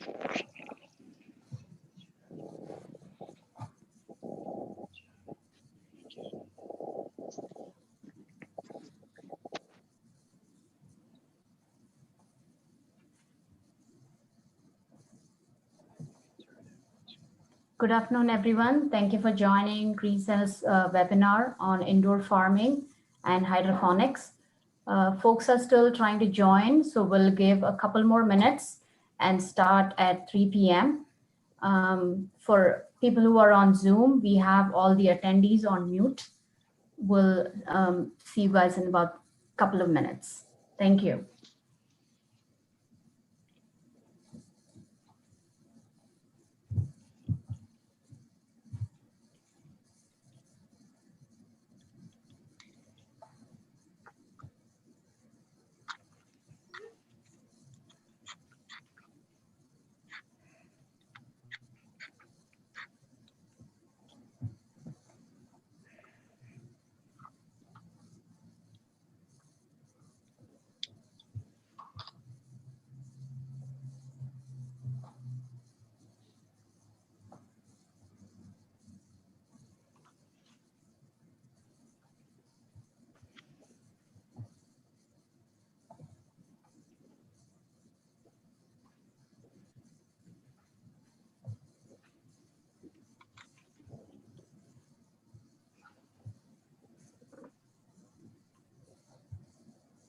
Good afternoon, everyone. Thank you for joining GreenCell's webinar on indoor farming and hydroponics. Folks are still trying to join, so we'll give a couple more minutes and start at 3 p.m. For people who are on Zoom, we have all the attendees on mute. We'll see you guys in about a couple of minutes. Thank you.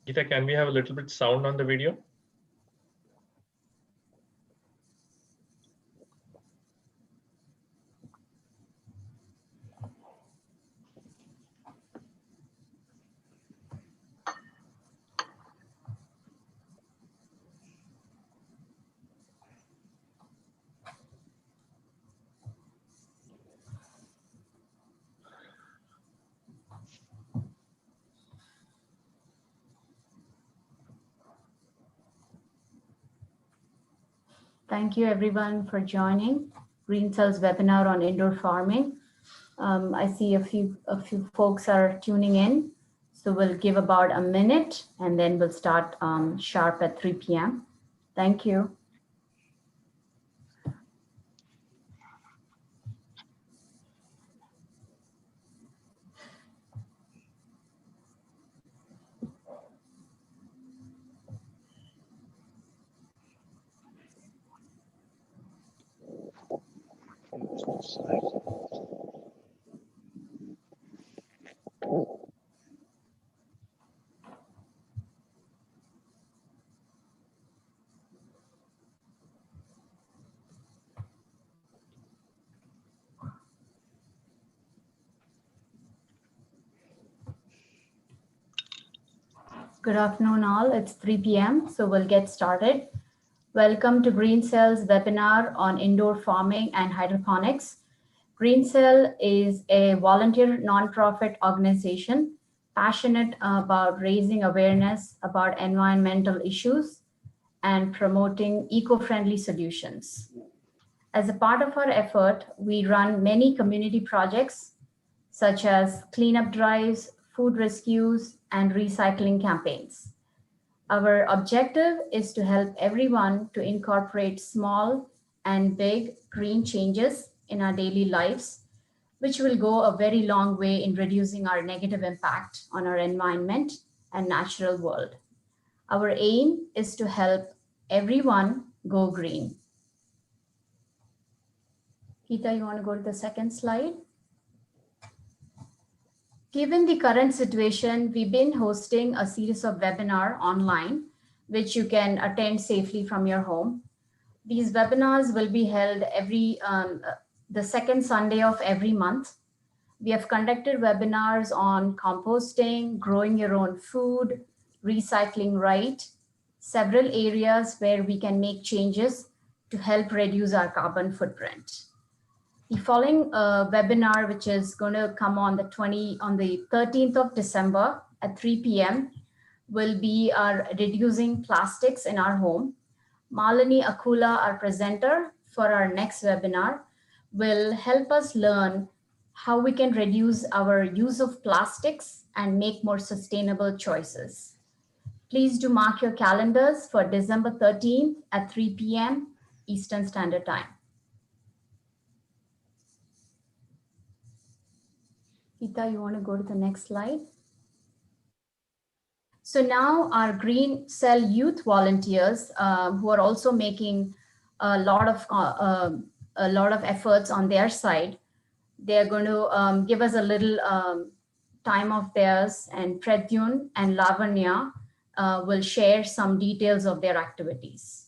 Geeta, can we have a little bit sound on the video? Thank you everyone for joining GreenCell's webinar on indoor farming. I see a few folks are tuning in, so we'll give about a minute and then we'll start sharp at 3 p.m. Thank you. Good afternoon all, it's 3 p.m. so we'll get started. Welcome to GreenCell's webinar on indoor farming and hydroponics. GreenCell is a volunteer nonprofit organization passionate about raising awareness about environmental issues and promoting eco-friendly solutions. As a part of our effort, we run many community projects such as cleanup drives, food rescues, and recycling campaigns. Our objective is to help everyone to incorporate small and big green changes in our daily lives, which will go a very long way in reducing our negative impact on our environment and natural world. Our aim is to help everyone go green. Geeta, you want to go to the second slide? Given the current situation, we've been hosting a series of webinars online, which you can attend safely from your home. These webinars will be held the second Sunday of every month. We have conducted webinars on composting, growing your own food, recycling right, several areas where we can make changes to help reduce our carbon footprint. The following webinar, which is going to come on the 13th of December at 3 p.m., will be our reducing plastics in our home. Malini Akula, our presenter for our next webinar, will help us learn how we can reduce our use of plastics and make more sustainable choices. Please do mark your calendars for December 13th at 3 p.m. Eastern Standard Time. Ita, you want to go to the next slide? So now our Green Cell youth volunteers, who are also making a lot of efforts on their side, they're going to give us a little time of theirs, and Pradyun and Lavanya will share some details of their activities.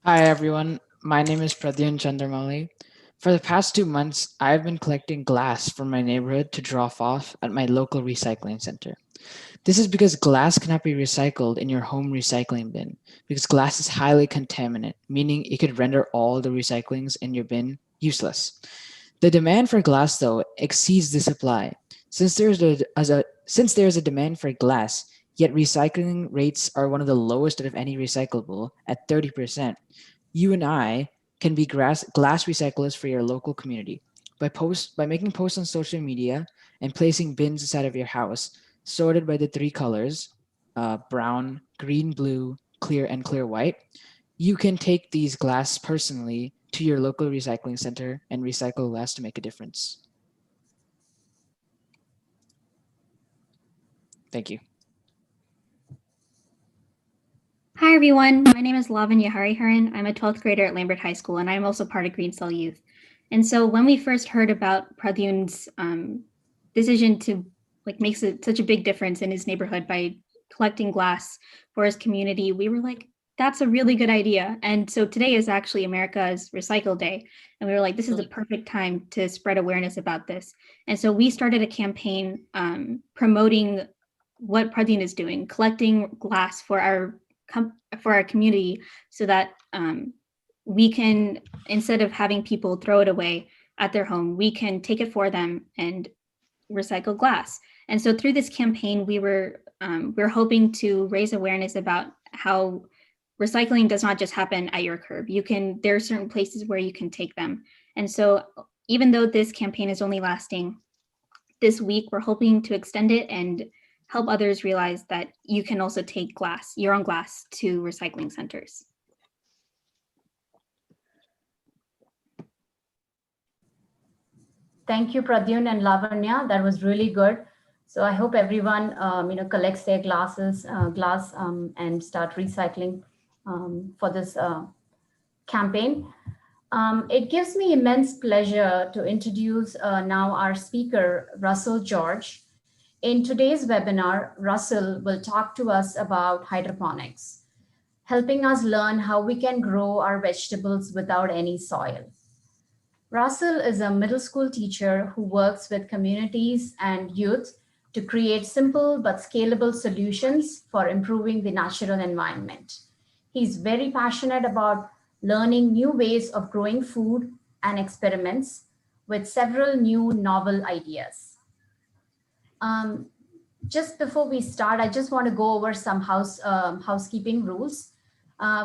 Hi everyone, my name is Pradyun Chandramauli. For the past 2 months, I've been collecting glass from my neighborhood to drop off at my local recycling center. This is because glass cannot be recycled in your home recycling bin, because glass is highly contaminant, meaning it could render all the recyclings in your bin useless. The demand for glass, though, exceeds the supply. Since there is a demand for glass, yet recycling rates are one of the lowest out of any recyclable at 30%. You and I can be glass recyclers for your local community by making posts on social media and placing bins inside of your house, sorted by the 3 colors, brown, green, blue, clear, and clear white. You can take these glass personally to your local recycling center and recycle glass to make a difference. Thank you. Hi everyone, my name is Lavanya Hariharan. I'm a 12th grader at Lambert High School, and I'm also part of Green Cell Youth. And so when we first heard about Pradyun's decision to make such a big difference in his neighborhood by collecting glass for his community, we were like, that's a really good idea. And so today is actually America's Recycle Day. And we were like, this is the perfect time to spread awareness about this. And so we started a campaign promoting what Pradyun is doing, collecting glass for our community, so that we can, instead of having people throw it away at their home, we can take it for them and recycle glass. And so through this campaign, we're hoping to raise awareness about how recycling does not just happen at your curb. There are certain places where you can take them. And so even though this campaign is only lasting this week, we're hoping to extend it and help others realize that you can also take your own glass to recycling centers. Thank you, Pradyun and Lavanya. That was really good. So I hope everyone collects their glass and start recycling for this campaign. It gives me immense pleasure to introduce now our speaker, Russell George. In today's webinar, Russell will talk to us about hydroponics, helping us learn how we can grow our vegetables without any soil. Russell is a middle school teacher who works with communities and youth to create simple but scalable solutions for improving the natural environment. He's very passionate about learning new ways of growing food and experiments with several new novel ideas. Just before we start, I just want to go over some housekeeping rules.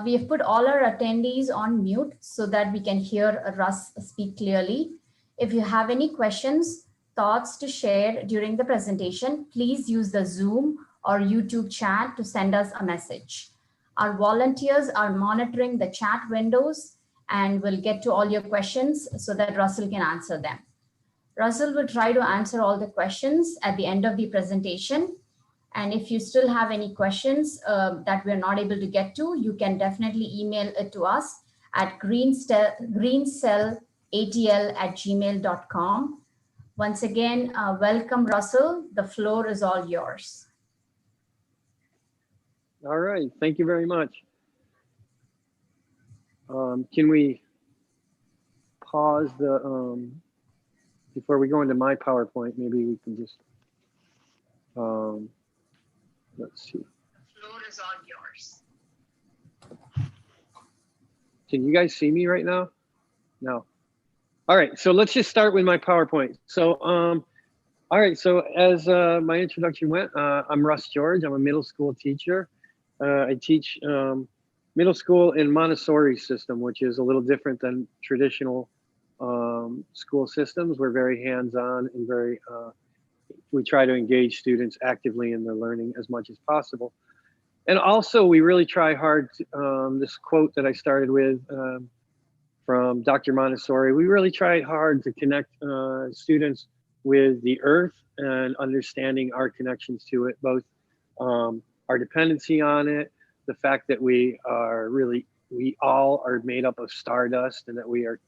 We have put all our attendees on mute so that we can hear Russ speak clearly. If you have any questions, thoughts to share during the presentation, please use the Zoom or YouTube chat to send us a message. Our volunteers are monitoring the chat windows and will get to all your questions so that Russell can answer them. Russell will try to answer all the questions at the end of the presentation. And if you still have any questions that we're not able to get to, you can definitely email it to us at greencellatl@gmail.com. Once again, welcome, Russell. The floor is all yours. All right, thank you very much. Can we pause the, before we go into my PowerPoint, maybe we can just, let's see. The floor is all yours. Can you guys see me right now? No. All right, so let's just start with my PowerPoint. So, all right, so as my introduction went, I'm Russ George. I'm a middle school teacher. I teach middle school in Montessori system, which is a little different than traditional school systems. We're very hands-on and we try to engage students actively in their learning as much as possible. And also, we really try hard. This quote that I started with from Dr. Montessori, we really try hard to connect students with the earth and understanding our connections to it, both our dependency on it, the fact that we all are made up of stardust, and that we are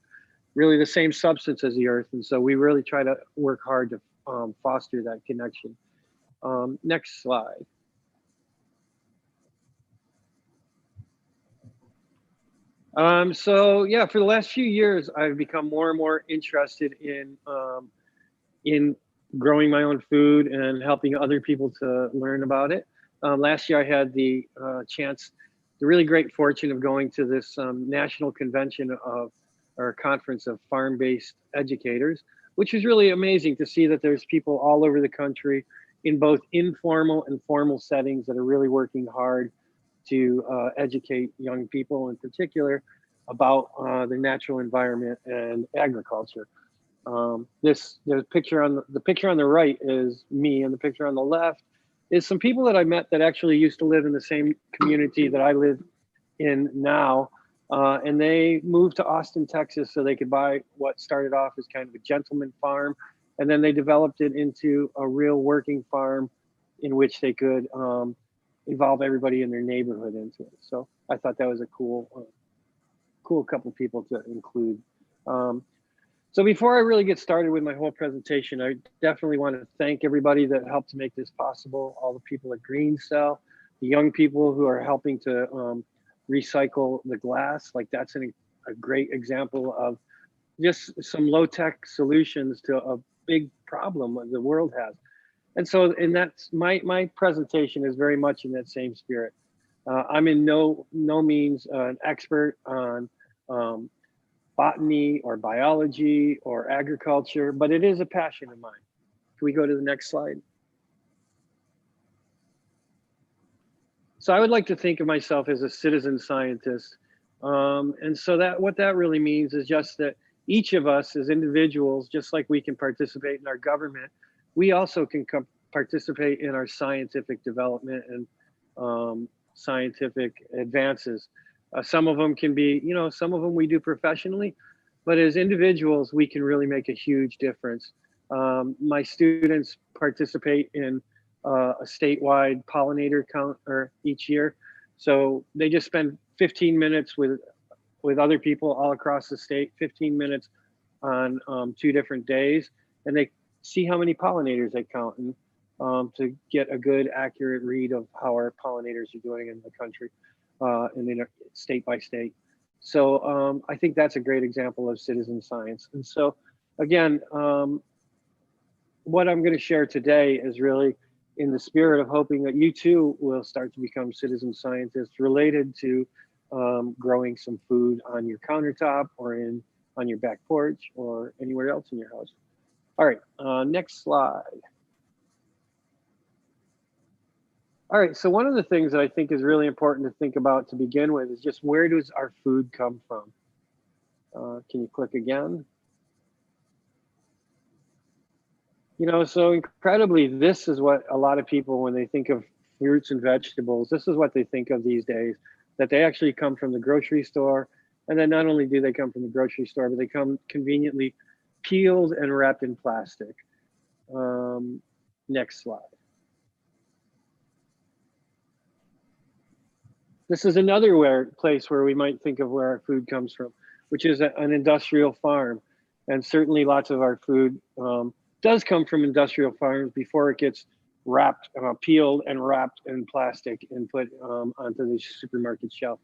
really the same substance as the earth. And so we really try to work hard to foster that connection. Next slide. So yeah, for the last few years, I've become more and more interested in growing my own food and helping other people to learn about it. Last year, I had the chance, the really great fortune of going to this national convention or conference of farm-based educators, which was really amazing to see that there's people all over the country in both informal and formal settings that are really working hard to educate young people in particular about the natural environment and agriculture. The picture on the right is me, and the picture on the left is some people that I met that actually used to live in the same community that I live in now. And they moved to Austin, Texas, so they could buy what started off as kind of a gentleman farm. And then they developed it into a real working farm in which they could involve everybody in their neighborhood into it. So I thought that was a cool couple people to include. So before I really get started with my whole presentation, I definitely want to thank everybody that helped to make this possible, all the people at Green Cell, the young people who are helping to recycle the glass. Like, that's a great example of just some low-tech solutions to a big problem that the world has. And so, and that's my presentation is very much in that same spirit. I'm in no means an expert on botany or biology or agriculture, but it is a passion of mine. Can we go to the next slide? So I would like to think of myself as a citizen scientist. And so what that really means is just that each of us as individuals, just like we can participate in our government, we also can participate in our scientific development and scientific advances. Some of them can be, some of them we do professionally, but as individuals, we can really make a huge difference. My students participate in a statewide pollinator count each year. So they just spend 15 minutes with other people all across the state, 15 minutes on 2 different days, and they see how many pollinators they count, and to get a good, accurate read of how our pollinators are doing in the country, and then state by state. So I think that's a great example of citizen science. And so again, what I'm going to share today is really in the spirit of hoping that you too will start to become citizen scientists related to growing some food on your countertop or on your back porch or anywhere else in your house. All right, next slide. All right, so one of the things that I think is really important to think about to begin with is just where does our food come from? Can you click again? So incredibly, this is what a lot of people, when they think of fruits and vegetables, this is what they think of these days, that they actually come from the grocery store. And then not only do they come from the grocery store, but they come conveniently peeled and wrapped in plastic. Next slide. This is another place where we might think of where our food comes from, which is an industrial farm. And certainly lots of our food does come from industrial farms before it gets wrapped, peeled and wrapped in plastic and put onto the supermarket shelf.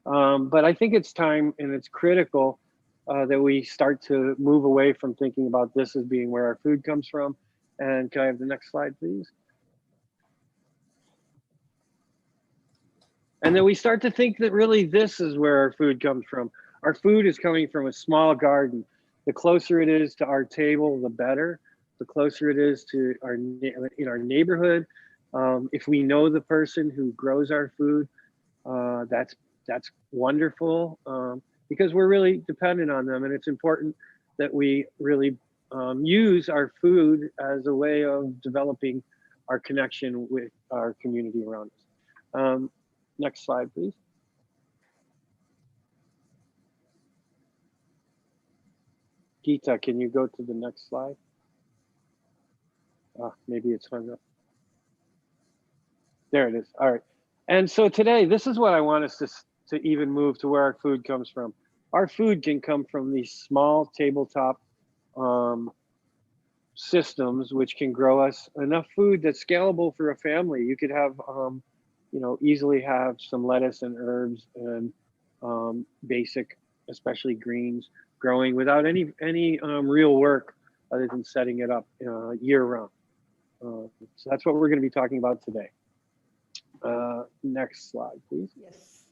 But I think it's time and it's critical that we start to move away from thinking about this as being where our food comes from. And can I have the next slide, please? And then we start to think that really this is where our food comes from. Our food is coming from a small garden. The closer it is to our table, the better. The closer it is to in our neighborhood. If we know the person who grows our food, that's wonderful, because we're really dependent on them. And it's important that we really use our food as a way of developing our connection with our community around us. Next slide, please. Geeta, can you go to the next slide? Maybe it's hung up. There it is. All right. And so today, this is what I want us to even move to where our food comes from. Our food can come from these small tabletop systems, which can grow us enough food that's scalable for a family. You could have, you know, easily have some lettuce and herbs and basic, especially greens, growing without any real work other than setting it up year round. So that's what we're going to be talking about today. Next slide, please. Yes.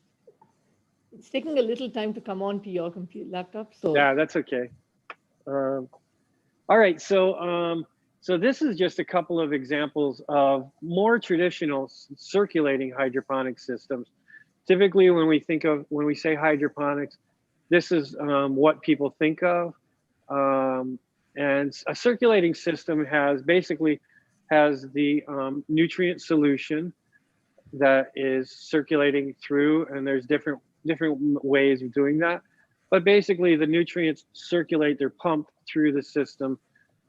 It's taking a little time to come on to your computer laptop. So yeah, that's okay. All right, so so this is just a couple of examples of more traditional circulating hydroponic systems. Typically, when we say hydroponics, this is what people think of. And a circulating system basically has the nutrient solution that is circulating through, and there's different ways of doing that. But basically, the nutrients circulate, they're pumped through the system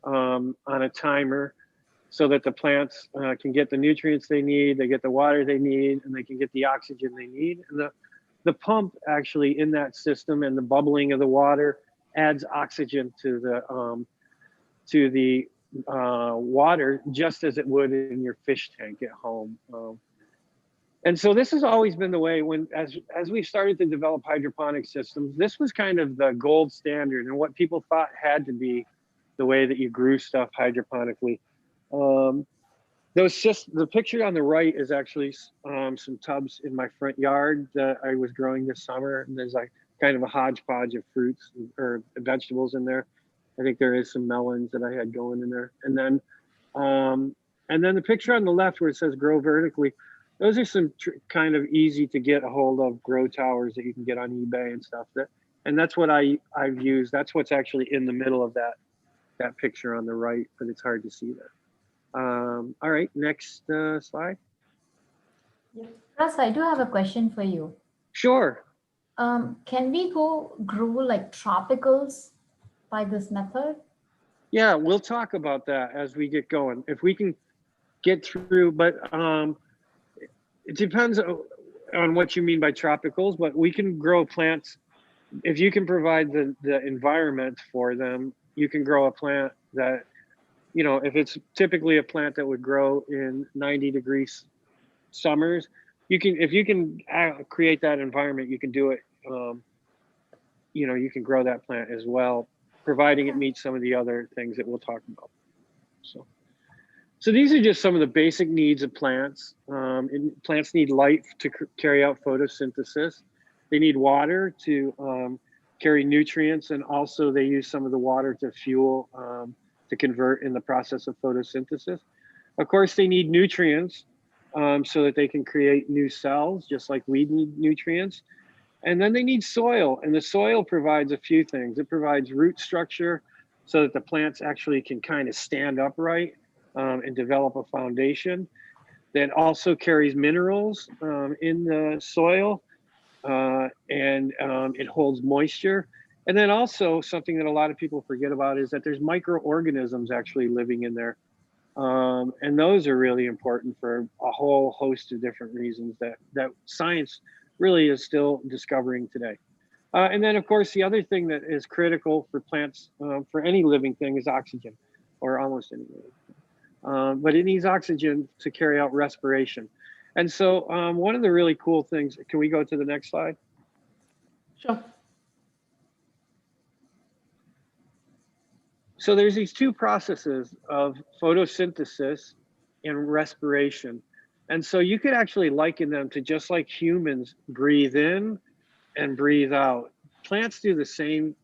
on a timer so that the plants can get the nutrients they need, they get the water they need, and they can get the oxygen they need. And the pump actually in that system and the bubbling of the water adds oxygen to the water, just as it would in your fish tank at home. And so this has always been the way as we started to develop hydroponic systems, this was kind of the gold standard and what people thought had to be the way that you grew stuff hydroponically. The picture on the right is actually some tubs in my front yard that I was growing this summer. And there's like kind of a hodgepodge of fruits or vegetables in there. I think there is some melons that I had going in there. And then the picture on the left where it says grow vertically, those are some kind of easy to get a hold of grow towers that you can get on eBay and stuff. And that's what I've used. That's what's actually in the middle of that picture on the right, but it's hard to see that. All right, next slide. Russ, I do have a question for you. Sure. Can we grow like tropicals by this method? Yeah, we'll talk about that as we get going. If we can get through, but it depends on what you mean by tropicals, but we can grow plants. If you can provide the environment for them, you can grow a plant that, you know, if it's typically a plant that would grow in 90-degree summers, if you can create that environment, you can do it. You know, you can grow that plant as well, providing it meets some of the other things that we'll talk about. So these are just some of the basic needs of plants. Plants need light to carry out photosynthesis. They need water to carry nutrients, and also they use some of the water to fuel, to convert in the process of photosynthesis. Of course, they need nutrients so that they can create new cells, just like we need nutrients. And then they need soil, and the soil provides a few things. It provides root structure so that the plants actually can kind of stand upright and develop a foundation. That also carries minerals in the soil, and it holds moisture. And then also something that a lot of people forget about is that there's microorganisms actually living in there. And those are really important for a whole host of different reasons that science really is still discovering today. And then of course, the other thing that is critical for plants, for any living thing, is oxygen, or almost any living thing. But it needs oxygen to carry out respiration. And so one of the really cool things, can we go to the next slide? sure. So there's these two processes of photosynthesis and respiration. And so you could actually liken them to just like humans breathe in and breathe out. Plants do the same,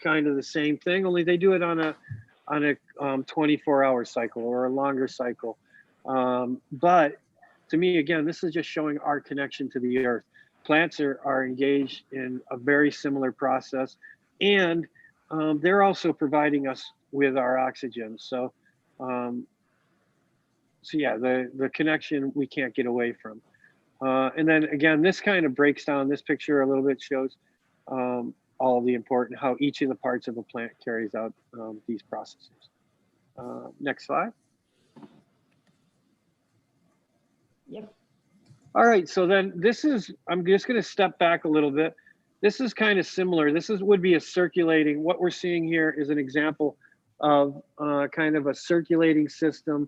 kind of the same thing, only they do it on a 24-hour cycle or a longer cycle. But to me, again, this is just showing our connection to the earth. Plants are engaged in a very similar process, and they're also providing us with our oxygen. So yeah, the connection we can't get away from. And then again, this kind of breaks down, this picture a little bit shows all the important, how each of the parts of a plant carries out these processes. Next slide. Yep. All right, so then this is, I'm just gonna step back a little bit. This is kind of similar. This would be a circulating, what we're seeing here is an example of kind of a circulating system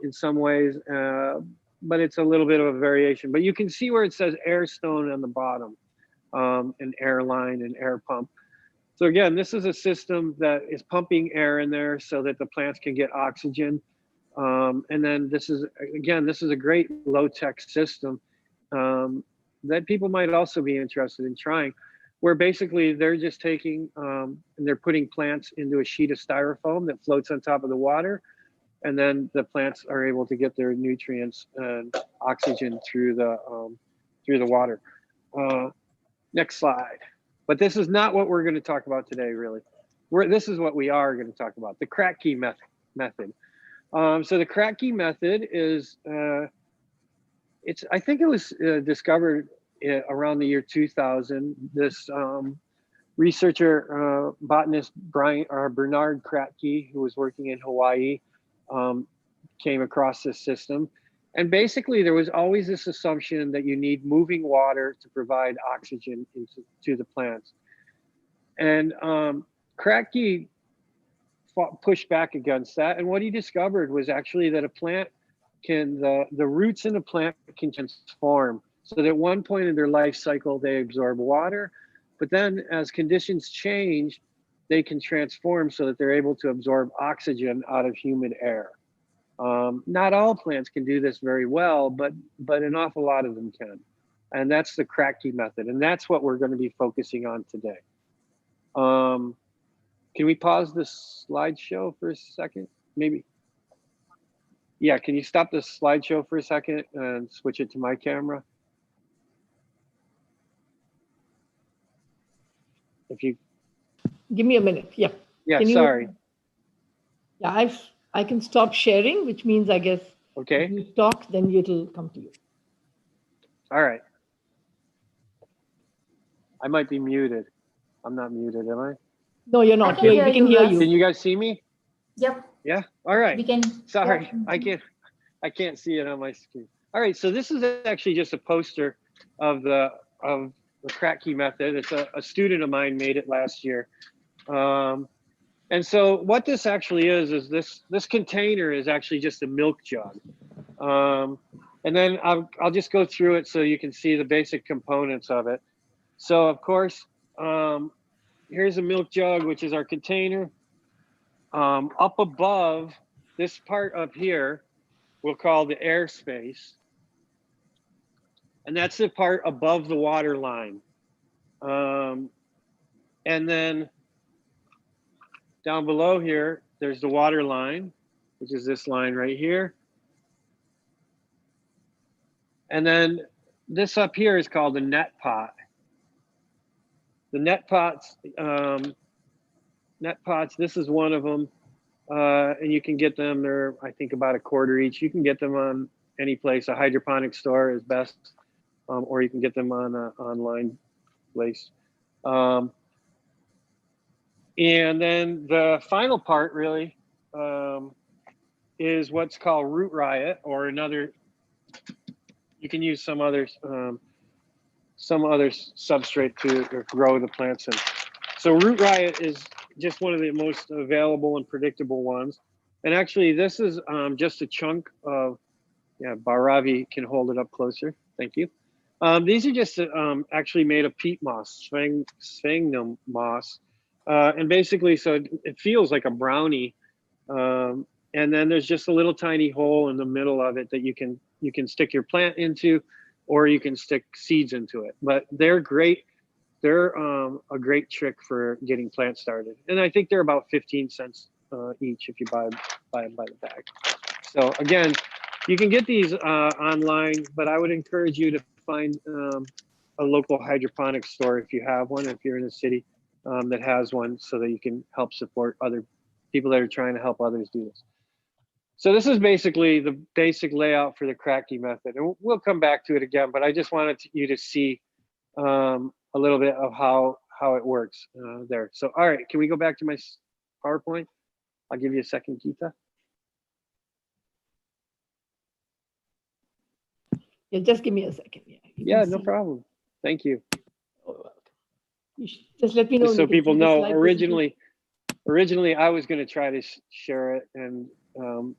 in some ways, but it's a little bit of a variation. But you can see where it says air stone on the bottom, an air line and air pump. So again, this is a system that is pumping air in there so that the plants can get oxygen. And then this is, again, this is a great low-tech system that people might also be interested in trying, where basically they're just taking and they're putting plants into a sheet of styrofoam that floats on top of the water. And then the plants are able to get their nutrients and oxygen through the water. Next slide. But this is not what we're going to talk about today, really. This is what we are going to talk about, the Kratky method. So the Kratky method is, I think it was discovered around the year 2000. This researcher, botanist Bernard Kratky, who was working in Hawaii, came across this system. And basically there was always this assumption that you need moving water to provide oxygen to the plants. And Kratky pushed back against that. And what he discovered was actually that a plant can, the roots in a plant can transform. So that at one point in their life cycle, they absorb water, but then as conditions change, they can transform so that they're able to absorb oxygen out of humid air. Not all plants can do this very well, but an awful lot of them can. And that's the Kratky method. And that's what we're going to be focusing on today. Can we pause the slideshow for a second? Maybe. Yeah, can you stop the slideshow for a second and switch it to my camera? If you Give me a minute. Yeah. Yeah, sorry. Yeah, I can stop sharing, which means I guess Okay. if you talk, then it'll come to you. All right. I might be muted. I'm not muted, am I? No, you're not. I can hear We can you, hear Russ. you. Can you guys see me? Yep. Yeah. All right. We can. Sorry, Yep. I can't see it on my screen. All right, so this is actually just a poster of the Kratky method. It's a student of mine made it last year. And so what this actually is this container is actually just a milk jug. And then I'll just go through it so you can see the basic components of it. So of course, here's a milk jug, which is our container. Up above, this part up here, we'll call the airspace. And that's the part above the water line. And then down below here, there's the water line, which is this line right here. And then this up here is called the net pot. The net pots, this is one of them. And you can get them, they're, I think, about $1 each. You can get them on any place. A hydroponic store is best, or you can get them on an online place. And then the final part really is what's called root riot, or another, you can use some other substrate to grow the plants in. So root riot is just one of the most available and predictable ones. And actually this is just a chunk of, yeah, Baravi can hold it up closer. Thank you. These are just actually made of peat moss, sphagnum moss. And basically, so it feels like a brownie. And then there's just a little tiny hole in the middle of it that you can stick your plant into, or you can stick seeds into it. But they're great. They're a great trick for getting plants started. And I think they're about 15 cents each if you buy them by the bag. So again, you can get these online, but I would encourage you to find a local hydroponics store if you have one, if you're in a city that has one, so that you can help support other people that are trying to help others do this. So this is basically the basic layout for the Kratky method, and we'll come back to it again, but I just wanted you to see a little bit of how it works there. So, all right, can we go back to my PowerPoint? I'll give you a second, Geeta. Yeah, just give me a second. Yeah, Yeah, no problem. Thank you. Oh, welcome. You just let me know. Just so people know, originally I was going to try to share it and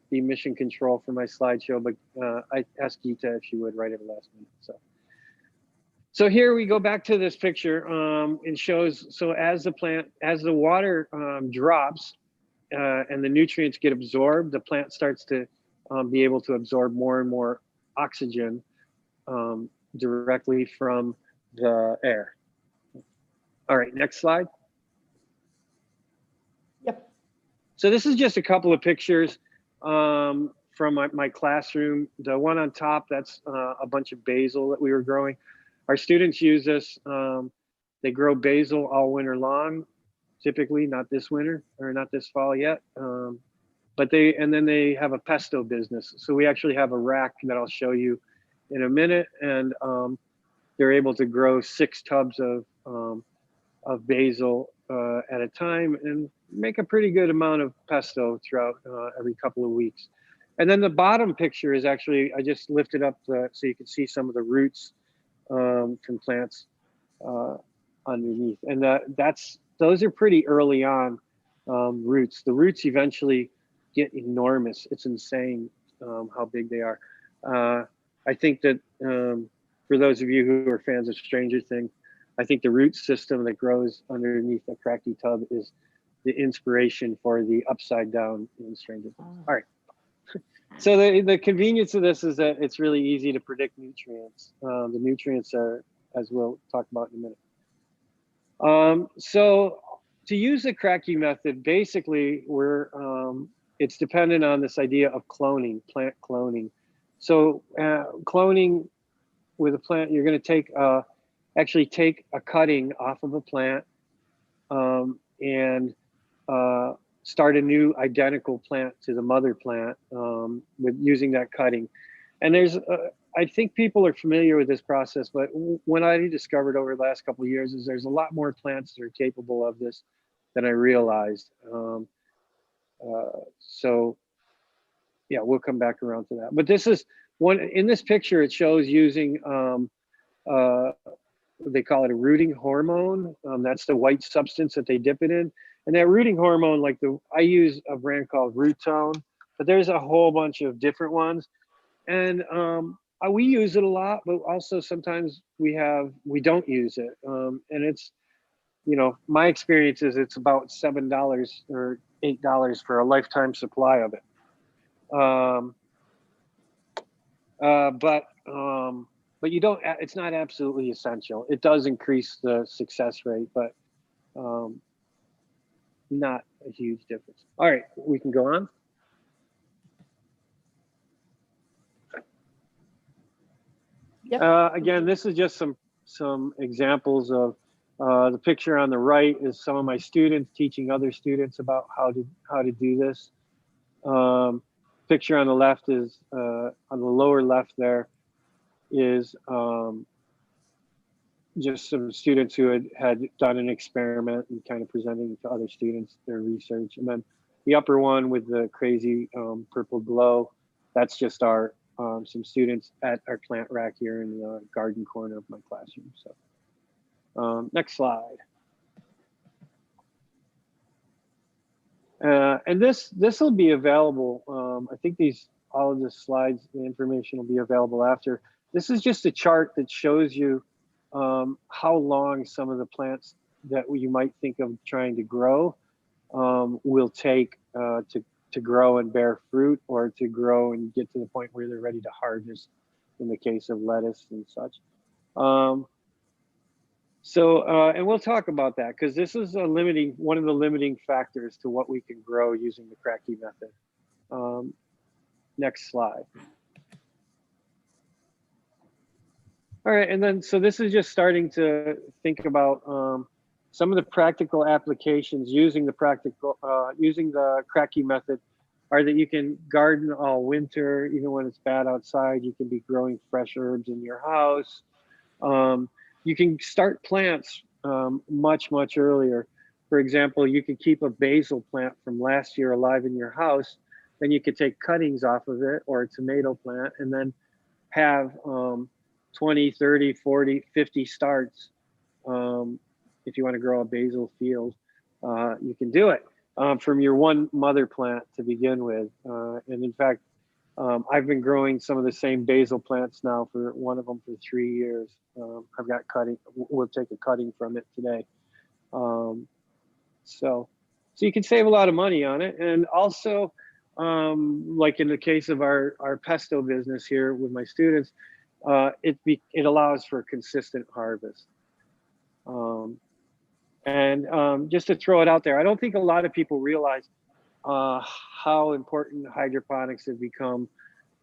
be mission control for my slideshow, but I asked Geeta if she would right at the last minute. So here we go back to this picture. It shows, so as the water drops and the nutrients get absorbed, the plant starts to be able to absorb more and more oxygen directly from the air. All right, next slide. Yep. So this is just a couple of pictures from my classroom. The one on top, that's a bunch of basil that we were growing. Our students use this. They grow basil all winter long, typically, not this winter or not this fall yet. But then they have a pesto business. So we actually have a rack that I'll show you in a minute, and they're able to grow 6 tubs of basil at a time and make a pretty good amount of pesto throughout every couple of weeks. And then the bottom picture is actually, I just lifted up so you can see some of the roots from plants underneath. And those are pretty early on roots. The roots eventually get enormous. It's insane how big they are. I think that for those of you who are fans of Stranger Things, I think the root system that grows underneath the Kratky tub is the inspiration for the upside down in Stranger Things. All right. So the convenience of this is that it's really easy to predict nutrients. The nutrients are, as we'll talk about in a minute. So to use the Kratky method, basically it's dependent on this idea of cloning, plant cloning. So cloning with a plant, you're going to actually take a cutting off of a plant and start a new identical plant to the mother plant with using that cutting. And I think people are familiar with this process, but what I discovered over the last couple of years is there's a lot more plants that are capable of this than I realized. So yeah, we'll come back around to that. But this is in this picture, it shows using they call it a rooting hormone. That's the white substance that they dip it in. And that rooting hormone, I use a brand called Rootone, but there's a whole bunch of different ones. And we use it a lot, but also sometimes we don't use it. And it's, my experience is it's about $7 or $8 for a lifetime supply of it. But you don't, it's not absolutely essential. It does increase the success rate, but not a huge difference. All right, we can go on. Yep. Again, this is just some examples of the picture on the right is some of my students teaching other students about how to do this. Picture on the left is on the lower left there is just some students who had done an experiment and kind of presenting to other students their research. And then the upper one with the crazy purple glow, that's just some students at our plant rack here in the garden corner of my classroom. So next slide. And this will be available. I think all of the slides, the information will be available after. This is just a chart that shows you how long some of the plants that you might think of trying to grow will take to grow and bear fruit, or to grow and get to the point where they're ready to harvest in the case of lettuce and such. And we'll talk about that because this is one of the limiting factors to what we can grow using the Kratky method. Next slide. All right, and then so this is just starting to think about some of the practical applications using the Kratky method are that you can garden all winter, even when it's bad outside. You can be growing fresh herbs in your house. You can start plants much earlier. For example, you could keep a basil plant from last year alive in your house. Then you could take cuttings off of it, or a tomato plant, and then have 20, 30, 40, 50 starts. If you want to grow a basil field, you can do it from your one mother plant to begin with. And in fact, I've been growing some of the same basil plants now for one of them for 3 years. I've got cutting. We'll take a cutting from it today. So you can save a lot of money on it. And also, like in the case of our pesto business here with my students, it allows for a consistent harvest. Just to throw it out there, I don't think a lot of people realize how important hydroponics have become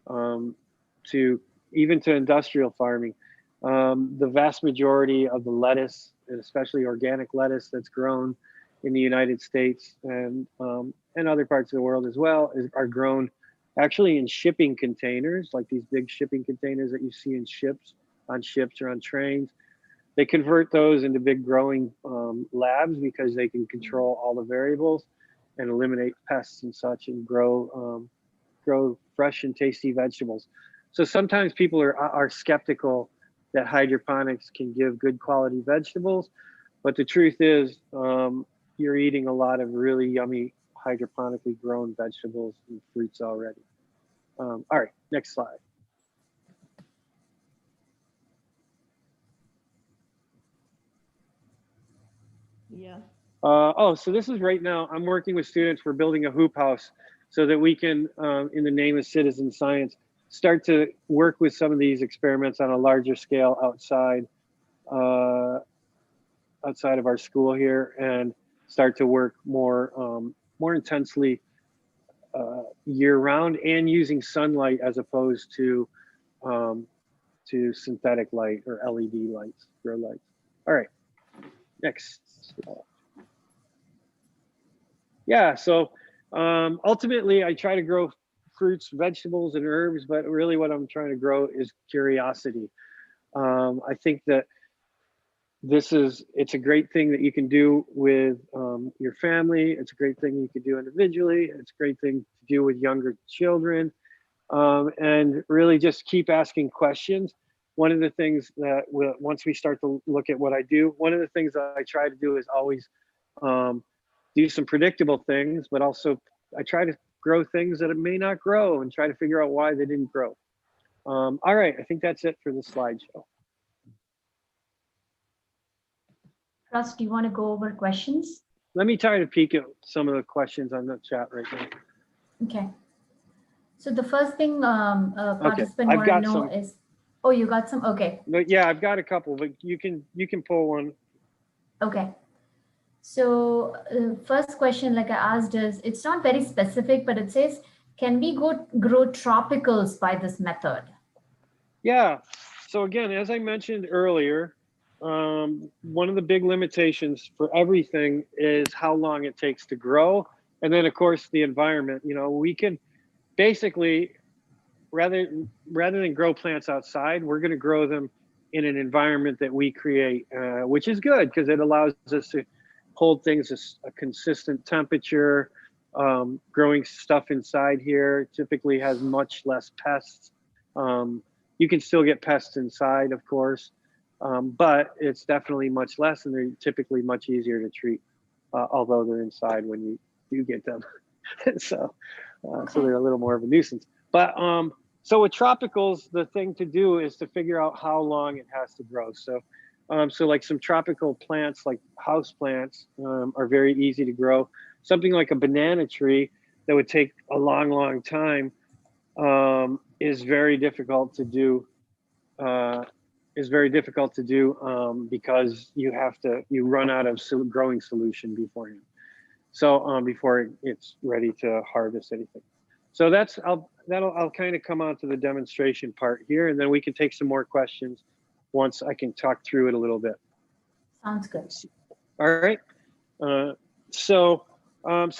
to industrial farming. The vast majority of the lettuce, and especially organic lettuce that's grown in the United States and other parts of the world as well, are grown actually in shipping containers, like these big shipping containers that you see in ships or on trains. They convert those into big growing labs because they can control all the variables and eliminate pests and such, and grow fresh and tasty vegetables. So sometimes people are skeptical that hydroponics can give good quality vegetables, but the truth is you're eating a lot of really yummy hydroponically grown vegetables and fruits already. All right, next slide. Yeah. So this is right now, I'm working with students. We're building a hoop house so that we can, in the name of citizen science, start to work with some of these experiments on a larger scale outside of our school here, and start to work more intensely year round, and using sunlight as opposed to synthetic light or LED lights, grow lights. All right, next. Yeah, so ultimately I try to grow fruits, vegetables, and herbs, but really what I'm trying to grow is curiosity. I think that it's a great thing that you can do with your family. It's a great thing you can do individually. It's a great thing to do with younger children, and really just keep asking questions. One of the things that once we start to look at what I do, one of the things that I try to do is always do some predictable things, but also I try to grow things that it may not grow and try to figure out why they didn't grow. All right, I think that's it for the slideshow. Russ, do you want to go over questions? Let me try to peek at some of the questions on the chat right now. Okay. So the first thing participant I've want to got know some. is, oh, you got some? Okay. But yeah, I've got a couple, but you can pull one. Okay. So first question, like I asked, is it's not very specific, but it says, can we grow tropicals by this method? Yeah. So again, as I mentioned earlier, one of the big limitations for everything is how long it takes to grow. And then of course the environment. You know, we can basically, rather than grow plants outside, we're going to grow them in an environment that we create, which is good because it allows us to hold things at a consistent temperature. Growing stuff inside here typically has much less pests. You can still get pests inside, of course, but it's definitely much less, and they're typically much easier to treat, although they're inside when you do get them. So they're a little more of a nuisance. But so with tropicals, the thing to do is to figure out how long it has to grow. So like some tropical plants, like house plants, are very easy to grow. Something like a banana tree that would take a long time is very difficult to do. Because you run out of growing solution beforehand. So before it's ready to harvest anything. So I'll kind of come on to the demonstration part here, and then we can take some more questions once I can talk through it a little bit. Sounds good. All right. So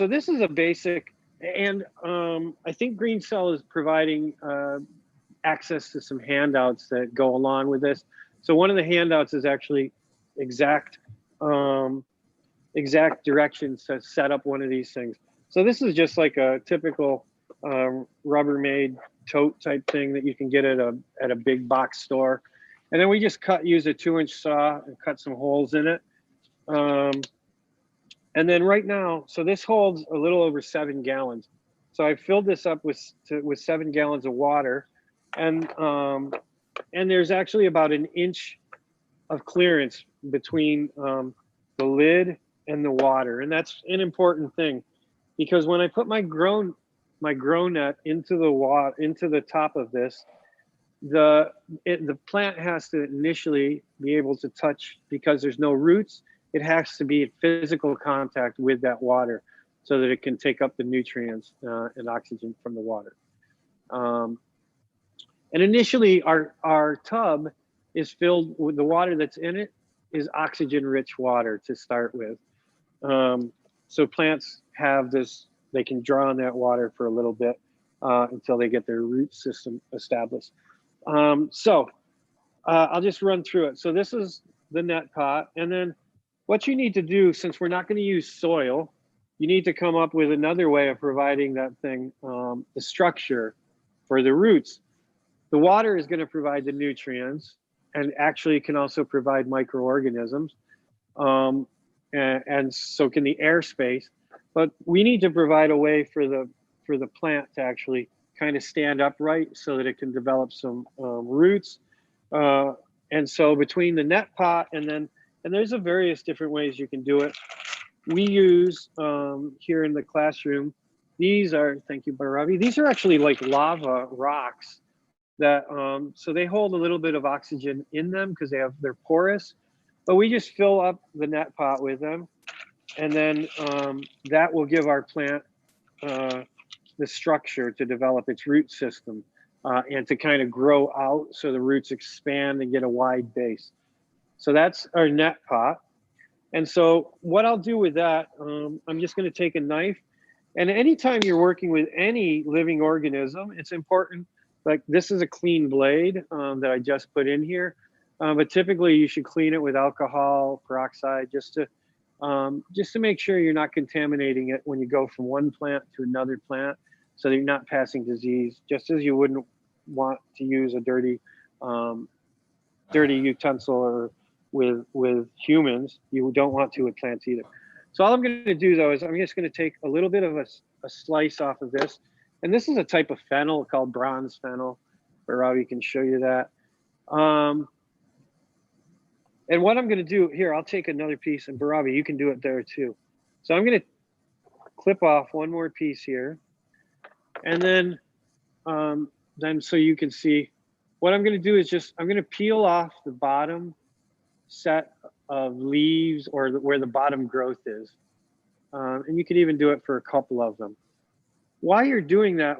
this is a basic And I think Green Cell is providing access to some handouts that go along with this. So one of the handouts is actually exact exact directions to set up one of these things. So this is just like a typical Rubbermaid tote type thing that you can get at a big box store. And then we just use a 2-inch saw and cut some holes in it. And then right now, so this holds a little over 7 gallons. So I filled this up with 7 gallons of water, and there's actually about 1 inch of clearance between the lid and the water, and that's an important thing, because when I put my grow net into the top of this, the plant has to initially be able to touch, because there's no roots. It has to be in physical contact with that water so that it can take up the nutrients and oxygen from the water. And initially, our tub is filled with the water that's in it is oxygen-rich water to start with. So plants have this, they can draw on that water for a little bit until they get their root system established. I'll just run through it. So this is the net pot. And then what you need to do, since we're not going to use soil, you need to come up with another way of providing that thing, the structure for the roots. The water is going to provide the nutrients, and actually can also provide microorganisms. And so can the airspace. But we need to provide a way for the plant to actually kind of stand upright so that it can develop some roots. And so between the net pot and there's a various different ways you can do it. We use here in the classroom, these are, thank you, Baravi, these are actually like lava rocks that, so they hold a little bit of oxygen in them because they're porous, but we just fill up the net pot with them. And then that will give our plant the structure to develop its root system and to kind of grow out so the roots expand and get a wide base. So that's our net pot. And so what I'll do with that, I'm just going to take a knife. And anytime you're working with any living organism, it's important, like this is a clean blade that I just put in here. But typically you should clean it with alcohol peroxide just to make sure you're not contaminating it when you go from one plant to another plant, so that you're not passing disease, just as you wouldn't want to use a dirty utensil or with humans. You don't want to with plants either. So all I'm going to do though is I'm just going to take a little bit of a slice off of this. And this is a type of fennel called bronze fennel. Ravi can show you that. And what I'm going to do here, I'll take another piece, and Baravi, you can do it there too. So I'm going to clip off one more piece here. And then so you can see, what I'm going to do is I'm going to peel off the bottom set of leaves or where the bottom growth is. And you can even do it for a couple of them. While you're doing that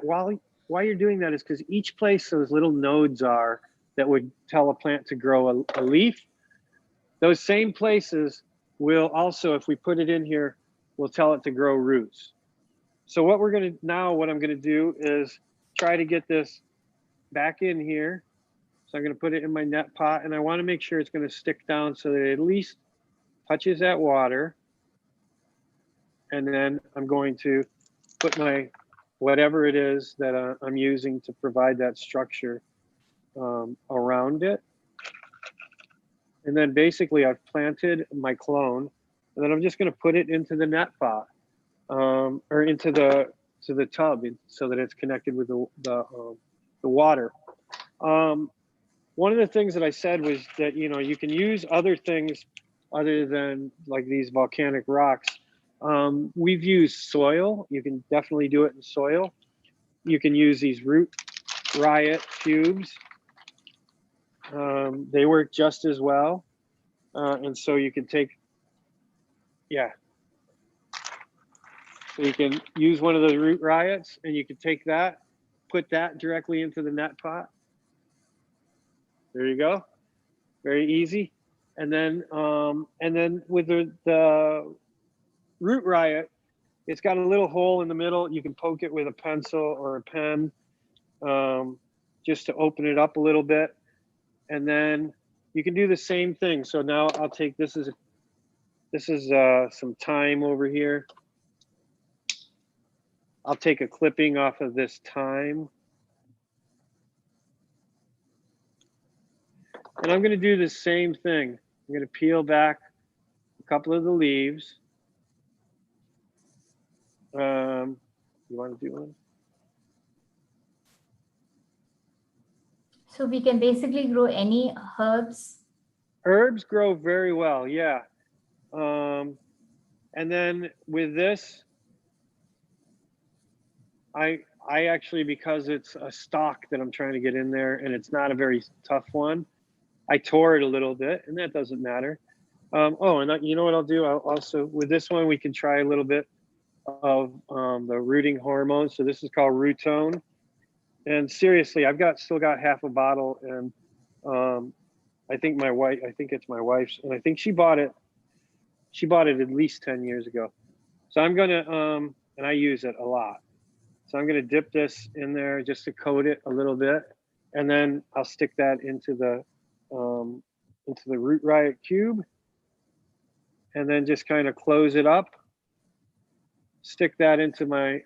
is because each place those little nodes are that would tell a plant to grow a leaf, those same places will also, if we put it in here, will tell it to grow roots. So what I'm gonna do is try to get this back in here. So I'm gonna put it in my net pot, and I wanna make sure it's gonna stick down so that it at least touches that water. And then I'm going to put my, whatever it is that I'm using to provide that structure around it. And then basically I've planted my clone, and then I'm just going to put it into the net pot or into the tub so that it's connected with the water. One of the things that I said was that, you can use other things other than like these volcanic rocks. We've used soil. You can definitely do it in soil. You can use these Riot cubes. They work just as well. And so you can take, so you can use one of the root Riots, and you can take that, put that directly into the net pot. There you go. Very easy. And then with the root Riot, It's got a little hole in the middle. You can poke it with a pencil or a pen just to open it up a little bit. And then you can do the same thing. So now I'll take, this is some thyme over here. I'll take a clipping off of this thyme. And I'm going to do the same thing. I'm going to peel back a couple of the leaves. You want to do one? So we can basically grow any herbs. Herbs grow very well, yeah. And then with this, I actually, because it's a stalk that I'm trying to get in there and it's not a very tough one, I tore it a little bit, and that doesn't matter. Oh, and you know what I'll do? I'll also, with this one, we can try a little bit of the rooting hormone. So this is called Rootone. And seriously, I've still got half a bottle, and I think it's my wife's, and I think she bought it at least 10 years ago. So I'm gonna, and I use it a lot. So I'm gonna dip this in there just to coat it a little bit, and then I'll stick that into the Root Riot cube, and then just kind of close it up. Stick that into my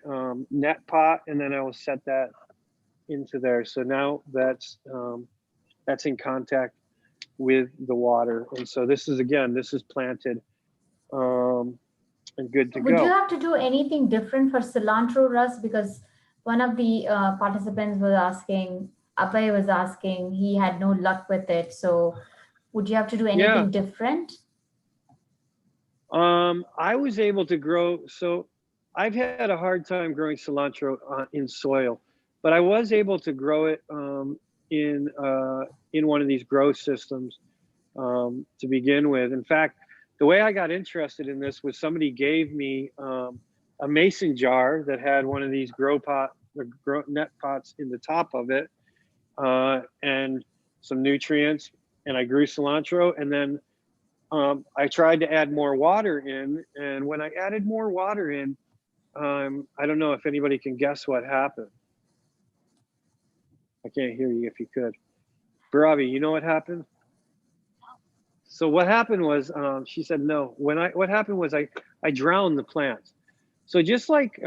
net pot, and then I will set that into there. So now that's in contact with the water, and so this is planted and good to go. Would you have to do anything different for cilantro, Russ? Because one of the participants was asking, Abhay was asking, he had no luck with it. So would you have to do anything different? I was able to grow, so I've had a hard time growing cilantro in soil, but I was able to grow it in one of these grow systems to begin with. In fact, the way I got interested in this was somebody gave me a mason jar that had one of these net pots in the top of it, and some nutrients, and I grew cilantro. And then I tried to add more water in, and when I added more water in, I don't know if anybody can guess what happened. I can't hear you if you could. Barabi, you know what happened? So what happened was, she said no. What happened was I drowned the plants. So just like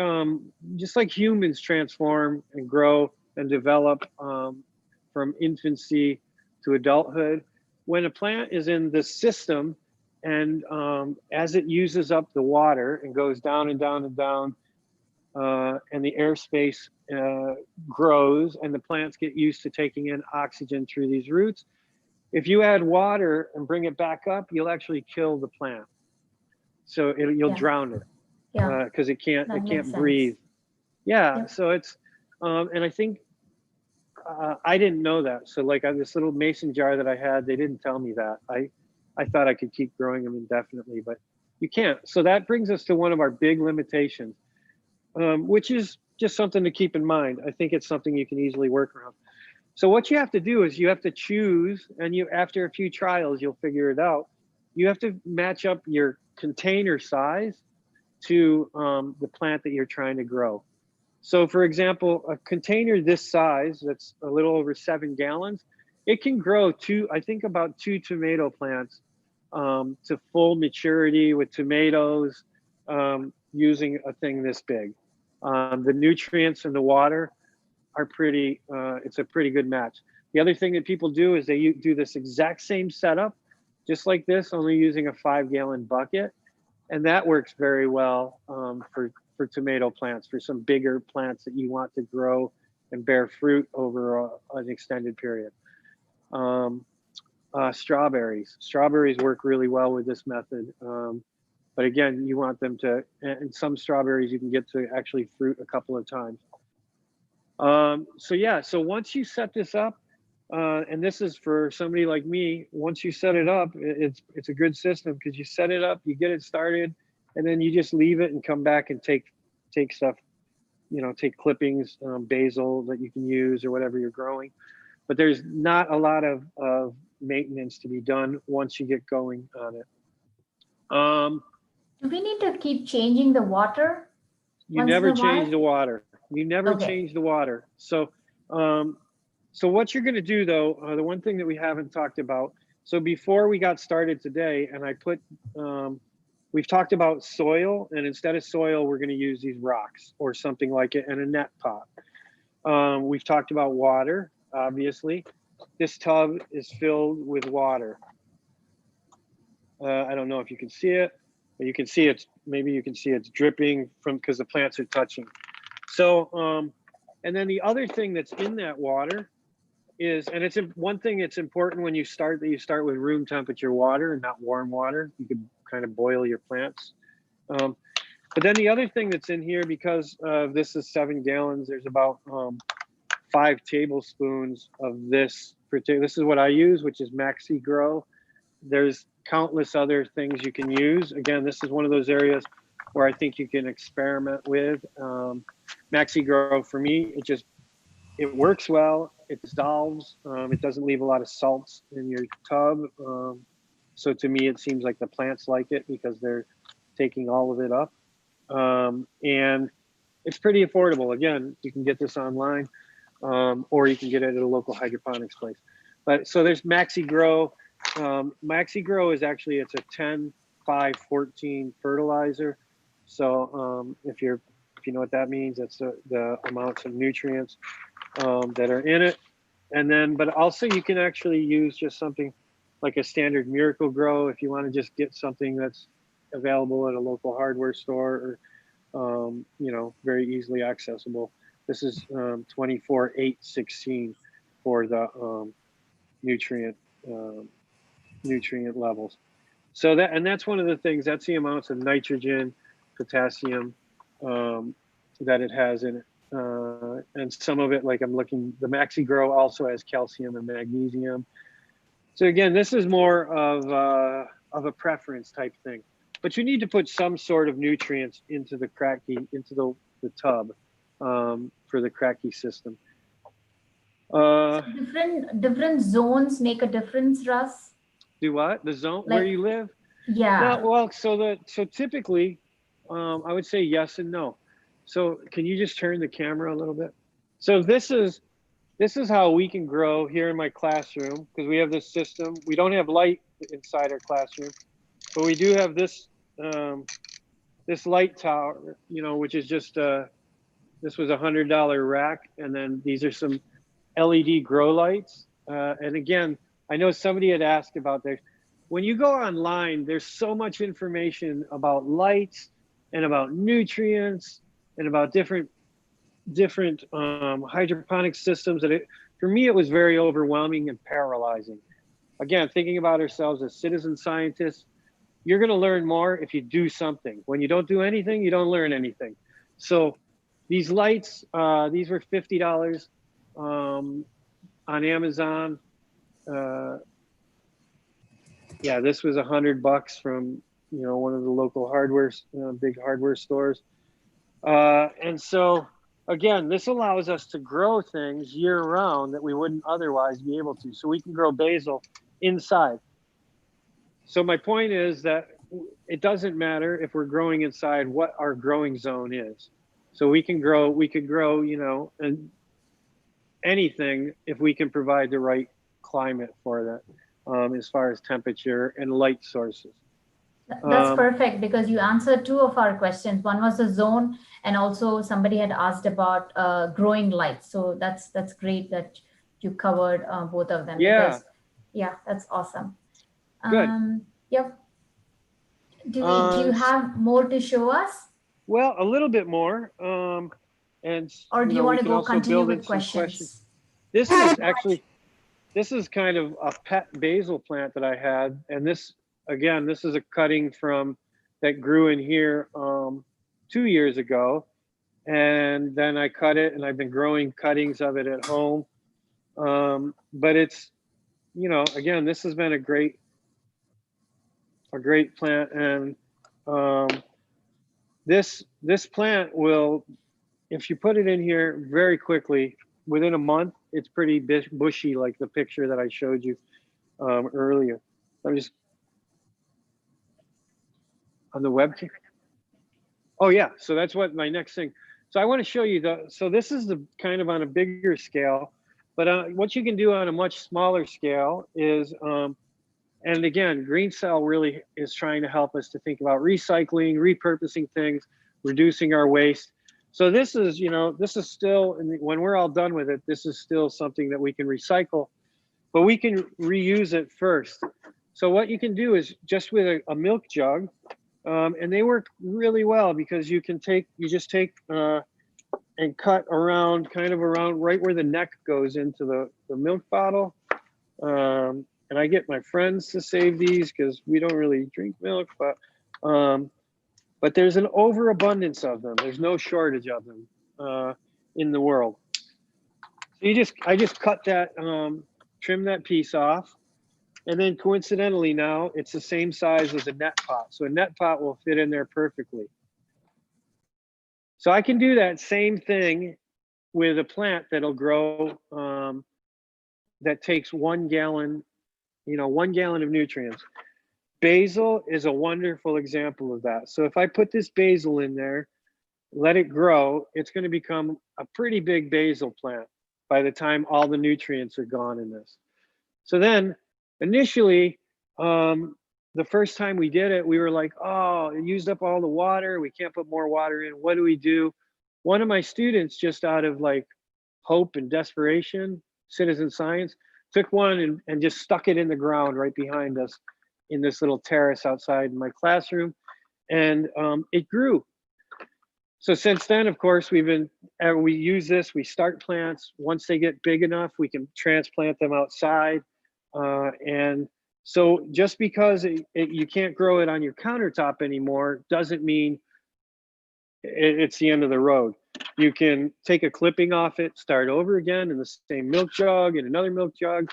humans transform and grow and develop from infancy to adulthood, when a plant is in the system, and as it uses up the water and goes down and down and down, and the airspace grows, and the plants get used to taking in oxygen through these roots, if you add water and bring it back up, you'll actually kill the plant. So you'll drown it, because it can't breathe. Yeah. So it's, and I think I didn't know that. So like on this little mason jar that I had, they didn't tell me that. I thought I could keep growing them indefinitely, but you can't. So that brings us to one of our big limitations, which is just something to keep in mind. I think it's something you can easily work around. So what you have to do is you have to choose, and after a few trials, you'll figure it out. You have to match up your container size to the plant that you're trying to grow. So for example, a container this size, that's a little over 7 gallons, it can grow about 2 tomato plants to full maturity with tomatoes, using a thing this big. The nutrients and the water are pretty, it's a pretty good match. The other thing that people do is they do this exact same setup, just like this, only using a 5-gallon bucket. And that works very well for tomato plants, for some bigger plants that you want to grow and bear fruit over an extended period. Strawberries work really well with this method. But again, you want them to, and some strawberries you can get to actually fruit a couple of times. So once you set this up, and this is for somebody like me, once you set it up, it's a good system, because you set it up, you get it started, and then you just leave it and come back and take stuff, take clippings, basil that you can use or whatever you're growing. But there's not a lot of maintenance to be done once you get going on it. Do we need to keep changing the water? You Once in never a change while? the water. You never Okay. change the water. So, so what you're going to do though, the one thing that we haven't talked about. So before we got started today, and I put, we've talked about soil, and instead of soil, we're going to use these rocks or something like it in a net pot. We've talked about water, obviously. This tub is filled with water. I don't know if you can see it, but you can see it's, maybe you can see it's dripping from, because the plants are touching. So, and then the other thing that's in that water is, and it's one thing that's important when you start, that you start with room temperature water and not warm water. You could kind of boil your plants. But then the other thing that's in here, because this is 7 gallons, there's about 5 tablespoons of this particular, this is what I use, which is Maxi Grow. There's countless other things you can use. Again, this is one of those areas where I think you can experiment with. Maxi Grow, for me, it works well, it dissolves, it doesn't leave a lot of salts in your tub. So to me, it seems like the plants like it because they're taking all of it up. And it's pretty affordable. Again, you can get this online, or you can get it at a local hydroponics place. But so there's Maxi Grow. Maxi Grow is actually, it's a 10, 5, 14 fertilizer. So if you know what that means, that's the amounts of nutrients that are in it. And then, but also you can actually use just something like a standard Miracle Grow if you want to just get something that's available at a local hardware store, or you know, very easily accessible. This is 24/8/16 for the nutrient levels. So that, and that's one of the things, that's the amounts of nitrogen, potassium that it has in it. And some of it, like I'm looking, the Maxi Grow also has calcium and magnesium. So again, this is more of a preference type thing, but you need to put some sort of nutrients into the Kratky, into the tub for the Kratky system. So different zones make a difference, Russ? Do what? The zone, Like, where you live? Yeah. No, well, so typically, I would say yes and no. So can you just turn the camera a little bit? So this is how we can grow here in my classroom, because we have this system. We don't have light inside our classroom, but we do have this this light tower, you know, which is just this was $100 rack, and then these are some LED grow lights. And again, I know somebody had asked about this. When you go online, there's so much information about lights and about nutrients and about different hydroponic systems that for me, it was very overwhelming and paralyzing. Again, thinking about ourselves as citizen scientists, you're going to learn more if you do something. When you don't do anything, you don't learn anything. So these lights, these were $50 on Amazon. Yeah, this was $100 from, you know, one of the local hardware, big hardware stores. And so again, this allows us to grow things year round that we wouldn't otherwise be able to. So we can grow basil inside. So my point is that it doesn't matter if we're growing inside what our growing zone is. So we could grow, you know, and anything if we can provide the right climate for that, as far as temperature and light sources. That's perfect, because you answered 2 of our questions. One was the zone, and also somebody had asked about growing lights. So that's great that you covered both of them. Yeah. Because, yeah, that's awesome. Good. Yep. Do you have more to show us? Well, a little bit more. And or do you want to go continue with questions. questions? This is actually, this is kind of a pet basil plant that I had. And this, again, this is a cutting from that grew in here 2 years ago. And then I cut it, and I've been growing cuttings of it at home. But it's, you know, again, this has been a great plant. And this plant will, if you put it in here very quickly, within a month, it's pretty bushy, like the picture that I showed you earlier. I'm just on the webcam. Oh yeah, so that's what my next thing. So I want to show you so this is the kind of on a bigger scale, but what you can do on a much smaller scale is, and again, Green Cell really is trying to help us to think about recycling, repurposing things, reducing our waste. So this is, this is still, when we're all done with it, this is still something that we can recycle, but we can reuse it first. So what you can do is just with a milk jug, and they work really well because you just take and cut around, kind of around right where the neck goes into the milk bottle. And I get my friends to save these because we don't really drink milk, but there's an overabundance of them. There's no shortage of them in the world. So I just cut that, trim that piece off. And then coincidentally now, it's the same size as a net pot. So a net pot will fit in there perfectly. So I can do that same thing with a plant that'll grow, that takes 1 gallon, 1 gallon of nutrients. Basil is a wonderful example of that. So if I put this basil in there, let it grow, it's going to become a pretty big basil plant by the time all the nutrients are gone in this. So then initially, the first time we did it, we were like, oh, it used up all the water. We can't put more water in. What do we do? One of my students, just out of like hope and desperation, citizen science, took one and just stuck it in the ground right behind us in this little terrace outside my classroom, and it grew. So since then, of course, we use this, we start plants. Once they get big enough, we can transplant them outside. And so just because you can't grow it on your countertop anymore doesn't mean it's the end of the road. You can take a clipping off it, start over again in the same milk jug, in another milk jug,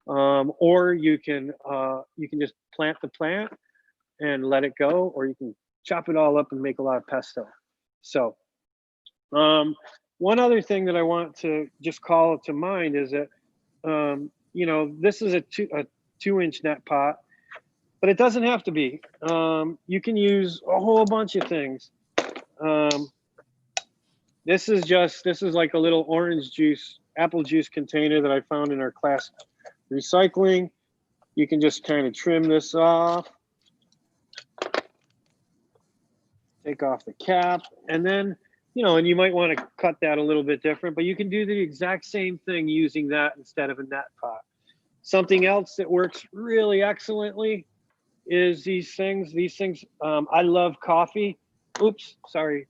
or you can just plant the plant and let it go, or you can chop it all up and make a lot of pesto. So one other thing that I want to just call to mind is that this is a 2-inch net pot, but it doesn't have to be. You can use a whole bunch of things. This is like a little apple juice container that I found in our class recycling. You can just kind of trim this off, take off the cap, and then, and you might want to cut that a little bit different, but you can do the exact same thing using that instead of a net pot. Something else that works really excellently is these things. I love coffee. Oops, sorry.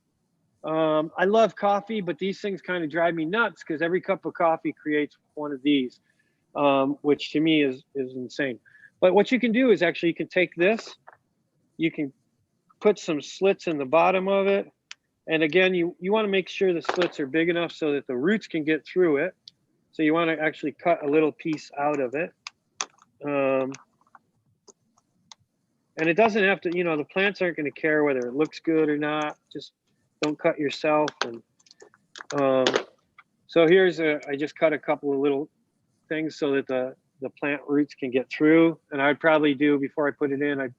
I love coffee, but these things kind of drive me nuts because every cup of coffee creates one of these, which to me is insane. But what you can do is actually you can take this, you can put some slits in the bottom of it. And again, you want to make sure the slits are big enough so that the roots can get through it. So you want to actually cut a little piece out of it. And it doesn't have to, the plants aren't going to care whether it looks good or not. Just don't cut yourself. And so I just cut a couple of little things so that the plant roots can get through. And I'd probably do, before I put it in, I'd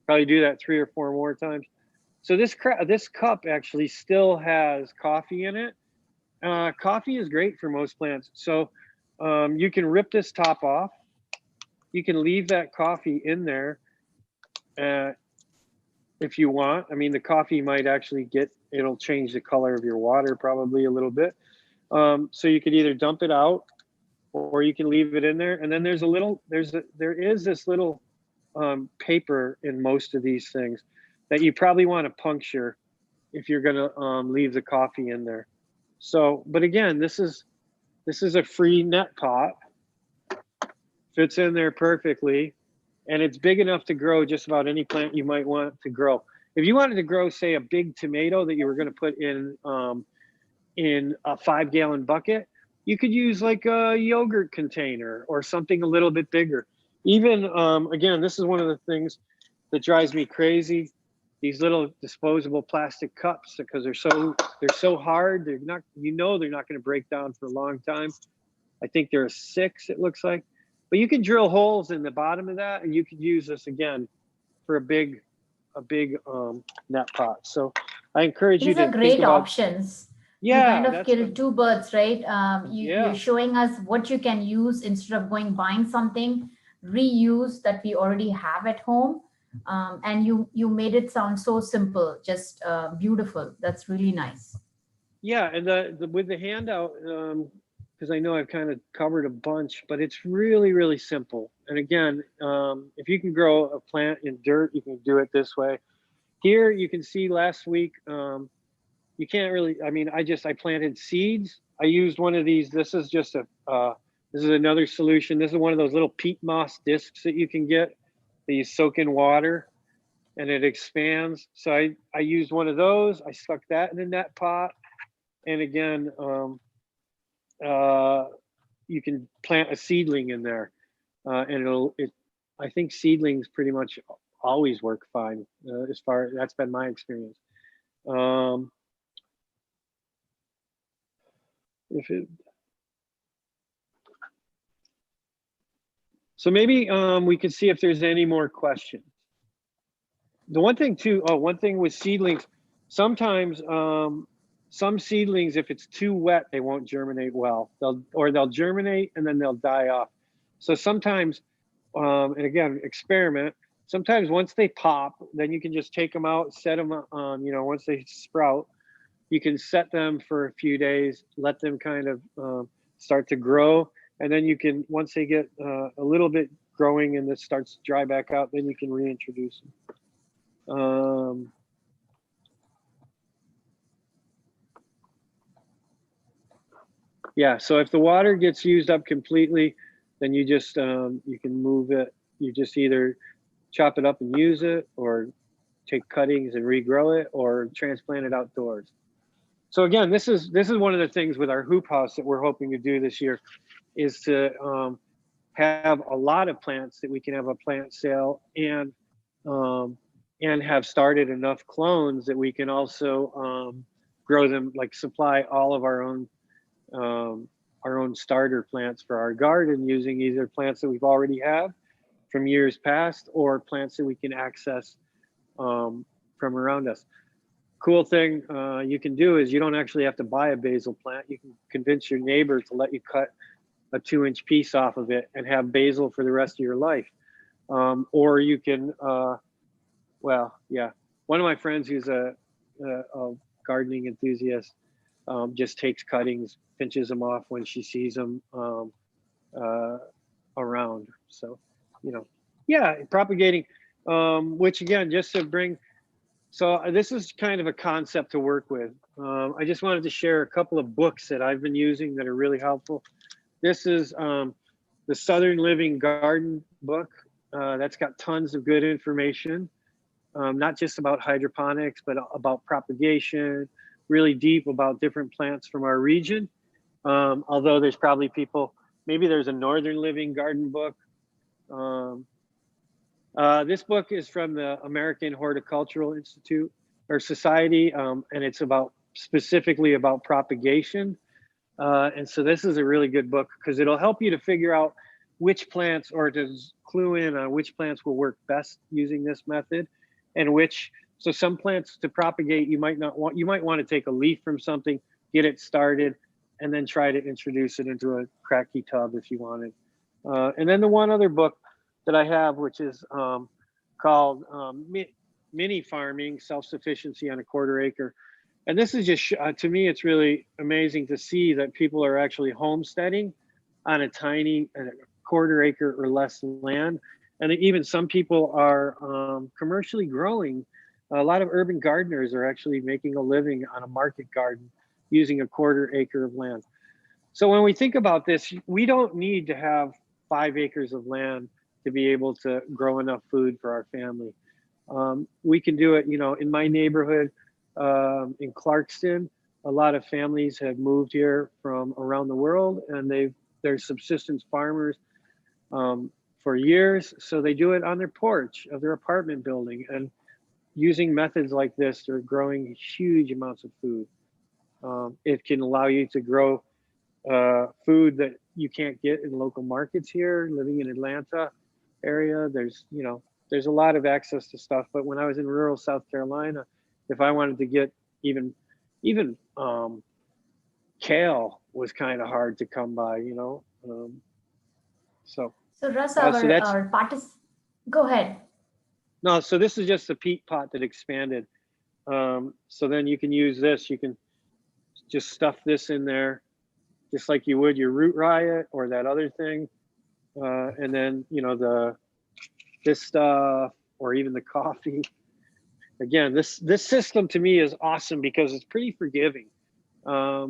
probably do that 3 or 4 more times. So this cup actually still has coffee in it. Coffee is great for most plants. So you can rip this top off. You can leave that coffee in there if you want. I mean, the coffee might actually it'll change the color of your water probably a little bit. So you could either dump it out or you can leave it in there. And then there is this little paper in most of these things that you probably want to puncture if you're going to leave the coffee in there. So, but again, this is a free net pot, fits in there perfectly, and it's big enough to grow just about any plant you might want to grow. If you wanted to grow, say, a big tomato that you were going to put in a 5-gallon bucket, you could use like a yogurt container or something a little bit bigger. Even again, this is one of the things that drives me crazy. These little disposable plastic cups, because they're so hard. They're not going to break down for a long time. I think there are 6, it looks like. But you can drill holes in the bottom of that, and you could use this again for a big net pot. So I encourage you These are to think great about. options. You Yeah, kind of that's killed two birds, right? You're yeah. showing us what you can use instead of going buying something, reuse that we already have at home. And you made it sound so simple, just beautiful. That's really nice. Yeah, and with the handout, because I know I've kind of covered a bunch, but it's really, really simple. And again, if you can grow a plant in dirt, you can do it this way. Here you can see last week, you can't really, I mean, I planted seeds. I used one of these. This is just this is another solution. This is one of those little peat moss discs that you can get that you soak in water and it expands. So I used one of those. I stuck that in a net pot. And again, you can plant a seedling in there, and I think seedlings pretty much always work fine. That's been my experience. So maybe we could see if there's any more questions. The one thing too, one thing with seedlings, sometimes some seedlings, if it's too wet, they won't germinate well. They'll germinate and then they'll die off. So sometimes, and again, experiment. Sometimes once they pop, then you can just take them out, set them on, once they sprout, you can set them for a few days, let them kind of start to grow. And then you can, once they get a little bit growing and this starts to dry back out, then you can reintroduce them. Yeah, so if the water gets used up completely, then you just, you can move it. You just either chop it up and use it, or take cuttings and regrow it, or transplant it outdoors. So again, this is one of the things with our hoop house that we're hoping to do this year, is to have a lot of plants that we can have a plant sale, and have started enough clones that we can also grow them, like supply all of our own starter plants for our garden, using either plants that we've already have from years past or plants that we can access from around us. Cool thing you can do is you don't actually have to buy a basil plant. You can convince your neighbor to let you cut a 2-inch piece off of it and have basil for the rest of your life. Or you can, well, yeah. One of my friends who's a gardening enthusiast just takes cuttings, pinches them off when she sees them around. So, yeah, propagating, which again, just to bring, so this is kind of a concept to work with. I just wanted to share a couple of books that I've been using that are really helpful. This is the Southern Living Garden book. That's got tons of good information, not just about hydroponics, but about propagation, really deep about different plants from our region. Although there's probably people, maybe there's a Northern Living Garden book. This book is from the American Horticultural Institute or Society, and it's specifically about propagation. And so this is a really good book because it'll help you to figure out which plants, or to clue in on which plants will work best using this method, and so some plants to propagate, you might want to take a leaf from something, get it started, and then try to introduce it into a Kratky tub if you wanted. And then the one other book that I have, which is called Mini Farming, Self-Sufficiency on a Quarter Acre. And this is just, to me, it's really amazing to see that people are actually homesteading on a tiny quarter acre or less land. And even some people are commercially growing. A lot of urban gardeners are actually making a living on a market garden using a quarter acre of land. So when we think about this, we don't need to have 5 acres of land to be able to grow enough food for our family. We can do it, in my neighborhood, in Clarkston, a lot of families have moved here from around the world, and they're subsistence farmers for years. So they do it on their porch of their apartment building, and using methods like this, they're growing huge amounts of food. It can allow you to grow food that you can't get in local markets here. Living in Atlanta area, there's a lot of access to stuff. But when I was in rural South Carolina, if I wanted to get even kale was kind of hard to come by, so Russ, so that's our go ahead. no. So this is just a peat pot that expanded. So then you can use this. You can just stuff this in there, just like you would your root riot or that other thing, and then this stuff or even the coffee. Again, this system to me is awesome because it's pretty forgiving. I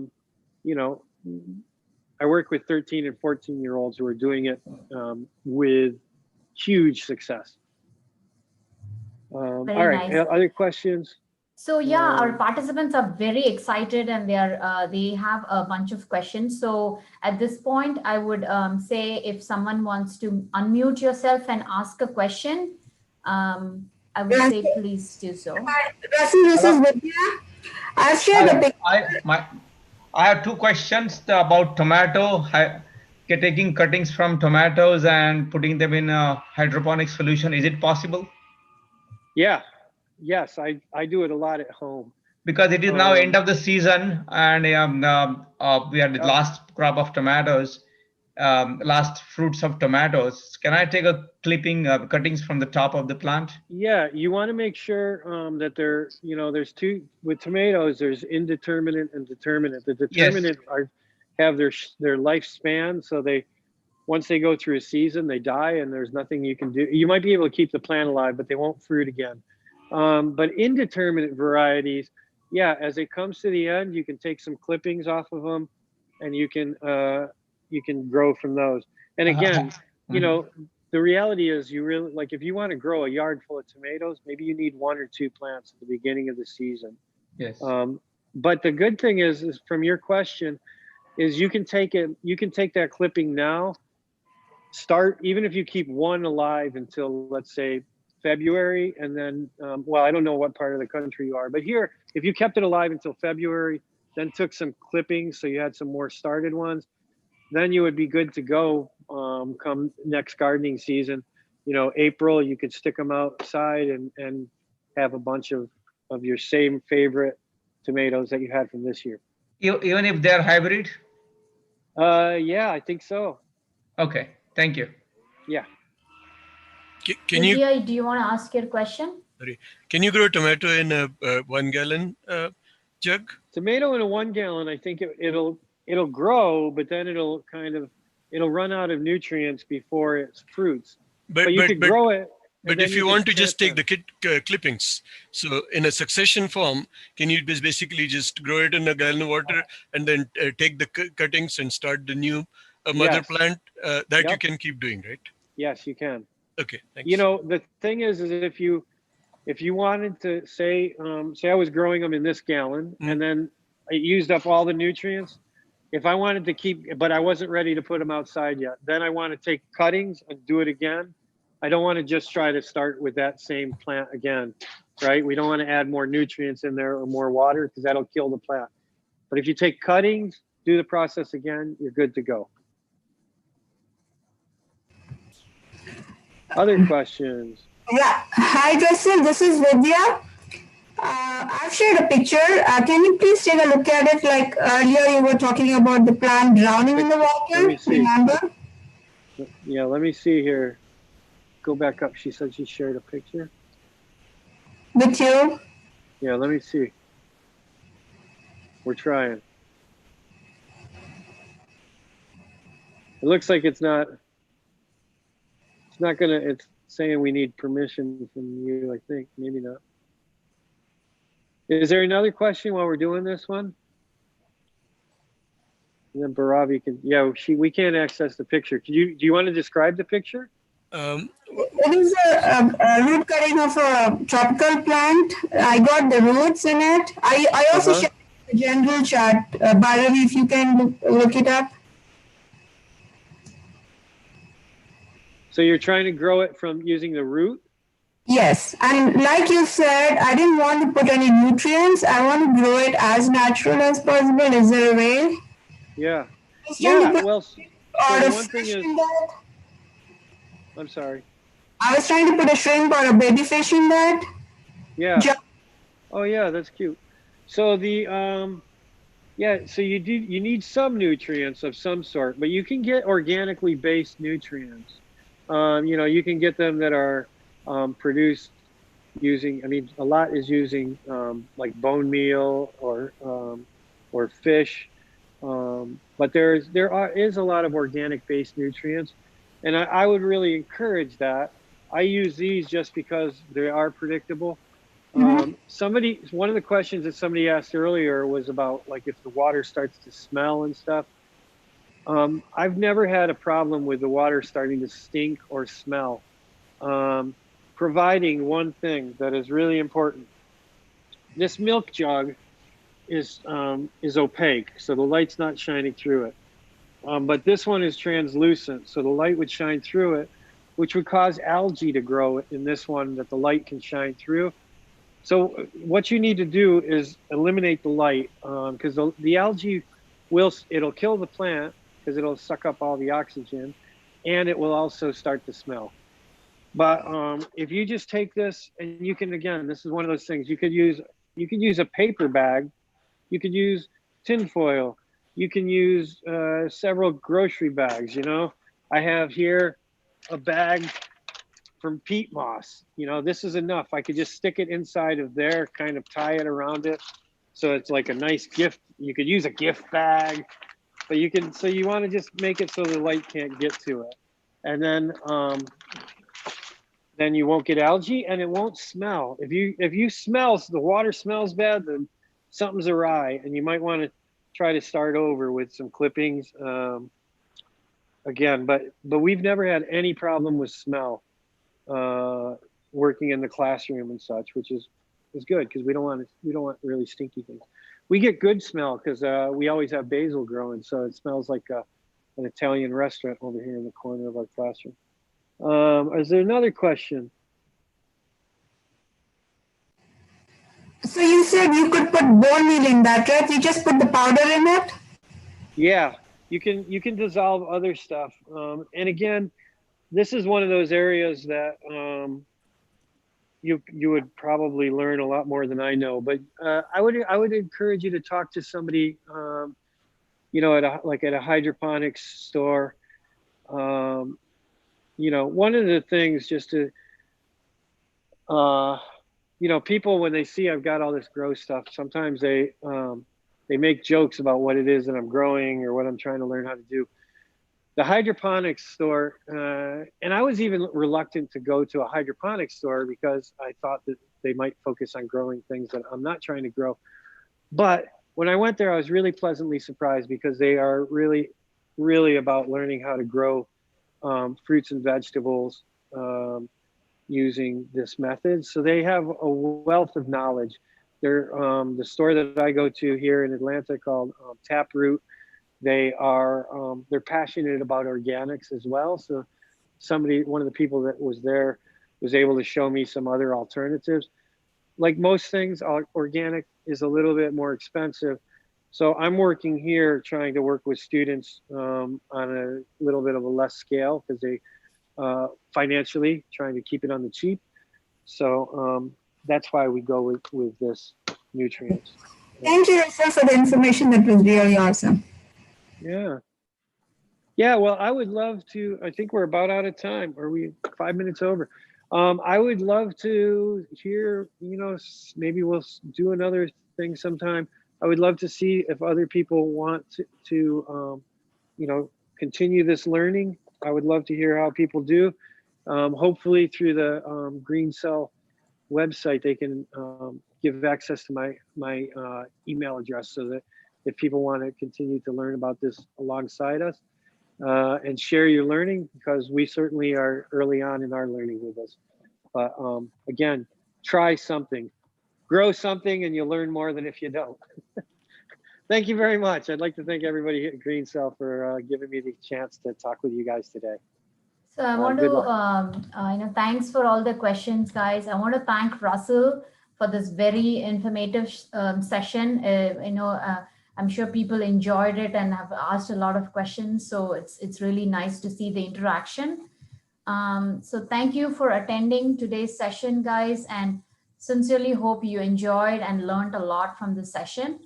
work with 13 and 14-year-olds who are doing it with huge success. All right, Nice. other questions? So yeah, our participants are very excited and they have a bunch of questions. So at this point, I would say if someone wants to unmute yourself and ask a question, I would say please do so. Hi, Russell, this is Vidya. I've shared a picture. I have two questions about tomato. Taking cuttings from tomatoes and putting them in a hydroponic solution. Is it possible? Yeah. Yes, I do it a lot at home. Because it is now end of the season and we had the last crop of tomatoes, last fruits of tomatoes. Can I take a cuttings from the top of the plant? Yeah, you want to make sure that there's two, with tomatoes, there's indeterminate and determinate. The determinate have their lifespan, so once they go through a season, they die and there's nothing you can do. You might be able to keep the plant alive, but they won't fruit again. But indeterminate varieties, yeah, as it comes to the end, you can take some clippings off of them and you can grow from those. And again, the reality is you really, like, if you want to grow a yard full of tomatoes, maybe you need 1 or 2 plants at the beginning of the season. Yes. But the good thing is from your question, is you can take that clipping now, start, even if you keep one alive until, let's say, February, and then, well, I don't know what part of the country you are, but here, if you kept it alive until February, then took some clippings, so you had some more started ones, then you would be good to go come next gardening season. April, you could stick them outside and have a bunch of your same favorite tomatoes that you had from this year. Even if they're hybrid? Yeah, I think so. Okay, thank you. Yeah. Can you? Vidya, do you want to ask your question? Sorry. Can you grow tomato in a 1 gallon jug? Tomato in a 1 gallon, I think it'll grow, but then it'll run out of nutrients before it fruits. But you could grow it. But if you want to just take the clippings, so in a succession form, can you basically just grow it in a gallon of water and then take the cuttings and start the new mother plant that you can keep doing, right? Yes, you can. Okay, thanks. The thing is if you wanted to say I was growing them in this gallon and then it used up all the nutrients. If I wanted to keep, but I wasn't ready to put them outside yet, then I want to take cuttings and do it again. I don't want to just try to start with that same plant again, right? We don't want to add more nutrients in there or more water because that'll kill the plant. But if you take cuttings, do the process again, you're good to go. Other questions? Yeah. Hi, Russell. This is Vidya. I've shared a picture. Can you please take a look at it? Like earlier, you were talking about the plant drowning in the water. Remember? Yeah, let me see here. Go back up. She said she shared a picture. With you? Yeah, let me see. We're trying. It looks like it's saying we need permission from you, I think. Maybe not. Is there another question while we're doing this one? And then Baravi can, we can't access the picture. Do you want to describe the picture? It is a root cutting of a tropical plant. I got the roots in it. I also shared the general chart. Baravi, if you can look it up. So you're trying to grow it from using the root? Yes, and like you said, I didn't want to put any nutrients. I want to grow it as natural as possible. Is there a way? Yeah. Yeah, well, so the one thing is, I'm sorry. I was trying to put a shrimp or a baby fish in that. Yeah. Oh yeah, that's cute. So so you need some nutrients of some sort, but you can get organically based nutrients. You can get them that are produced using, I mean, a lot is using like bone meal or fish. But there is a lot of organic based nutrients, and I would really encourage that. I use these just because they are predictable. One of the questions that somebody asked earlier was about like if the water starts to smell and stuff. I've never had a problem with the water starting to stink or smell. Providing one thing that is really important. This milk jug is opaque, so the light's not shining through it. But this one is translucent, so the light would shine through it, which would cause algae to grow in this one that the light can shine through. So what you need to do is eliminate the light, because the algae it'll kill the plant because it'll suck up all the oxygen, and it will also start to smell. But if you just take this, and you can, again, this is one of those things you could use a paper bag, you could use tin foil, you can use several grocery bags. I have here a bag from peat moss. This is enough. I could just stick it inside of there, kind of tie it around it, so it's like a nice gift. You could use a gift bag, but you want to just make it so the light can't get to it, and then you won't get algae and it won't smell. If you smell the water smells bad, then something's awry, and you might want to try to start over with some clippings again. But we've never had any problem with smell working in the classroom and such, which is good, because we don't want really stinky things. We get good smell because we always have basil growing, so it smells like an Italian restaurant over here in the corner of our classroom. Is there another question? So you said you could put bone meal in that, right? You just put the powder in it? Yeah, you can dissolve other stuff. And again, this is one of those areas that you would probably learn a lot more than I know. But I would encourage you to talk to somebody, at a hydroponics store. One of the things, just to people, when they see I've got all this grow stuff, sometimes they make jokes about what it is that I'm growing or what I'm trying to learn how to do. The hydroponics store, and I was even reluctant to go to a hydroponics store because I thought that they might focus on growing things that I'm not trying to grow. But when I went there, I was really pleasantly surprised, because they are really, really about learning how to grow fruits and vegetables using this method. So they have a wealth of knowledge. They're the store that I go to here in Atlanta called Taproot. They're passionate about organics as well. So one of the people that was there was able to show me some other alternatives. Like most things, organic is a little bit more expensive. So I'm working here trying to work with students on a little bit of a less scale, because they financially trying to keep it on the cheap. So that's why we go with this nutrients. Thank you, Russell, for the information. That was really awesome. Yeah, well, I would love to, I think we're about out of time. Are we 5 minutes over? I would love to hear, maybe we'll do another thing sometime. I would love to see if other people want to continue this learning. I would love to hear how people do. Hopefully through the Green Cell website, they can give access to my email address, so that if people want to continue to learn about this alongside us and share your learning, because we certainly are early on in our learning with this. But again, try something, grow something, and you'll learn more than if you don't. Thank you very much. I'd like to thank everybody at Green Cell for giving me the chance to talk with you guys today. So I want to, thanks for all the questions, guys. I want to thank Russell for this very informative session. I'm sure people enjoyed it and have asked a lot of questions. So it's really nice to see the interaction. So thank you for attending today's session, guys. And Sincerely hope you enjoyed and learned a lot from this session.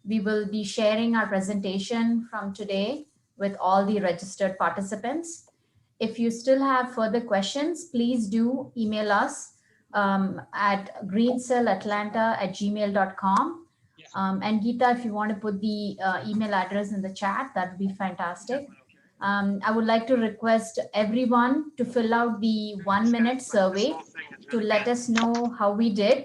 We will be sharing our presentation from today with all the registered participants. If you still have further questions, please do email us at greencellatlanta@gmail.com. And Geeta, if you want to put the email address in the chat, that would be fantastic. I would like to request everyone to fill out the 1-minute survey to let us know how we did.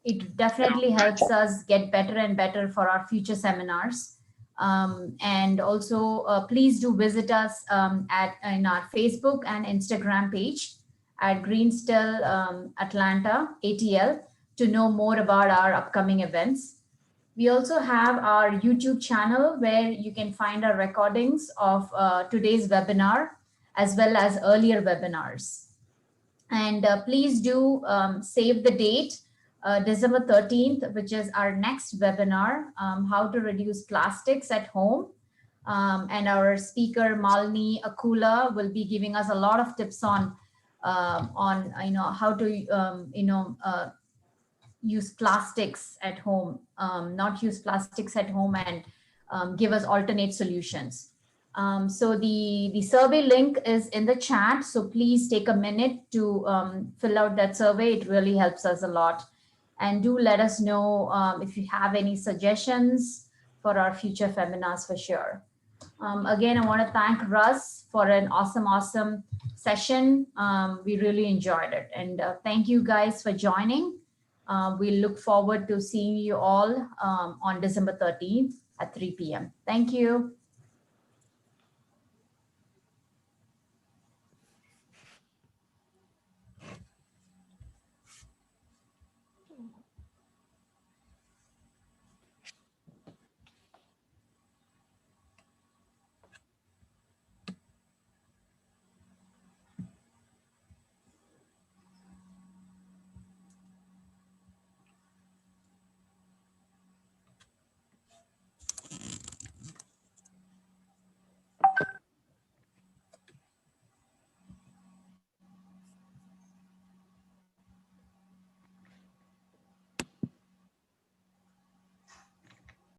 It definitely helps us get better and better for our future seminars. And also, please do visit us in our Facebook and Instagram page at Greenstel Atlanta ATL to know more about our upcoming events. We also have our YouTube channel where you can find our recordings of today's webinar as well as earlier webinars. And please do save the date, December 13th, which is our next webinar, how to reduce plastics at home. And our speaker Malini Akula will be giving us a lot of tips on how to use plastics at home, not use plastics at home, and give us alternate solutions. So the survey link is in the chat. So please take a minute to fill out that survey. It really helps us a lot. And do let us know if you have any suggestions for our future seminars for sure. Again, I want to thank Russ for an awesome session. We really enjoyed it. And thank you guys for joining. We look forward to seeing you all on December 13th at 3 p.m. Thank you.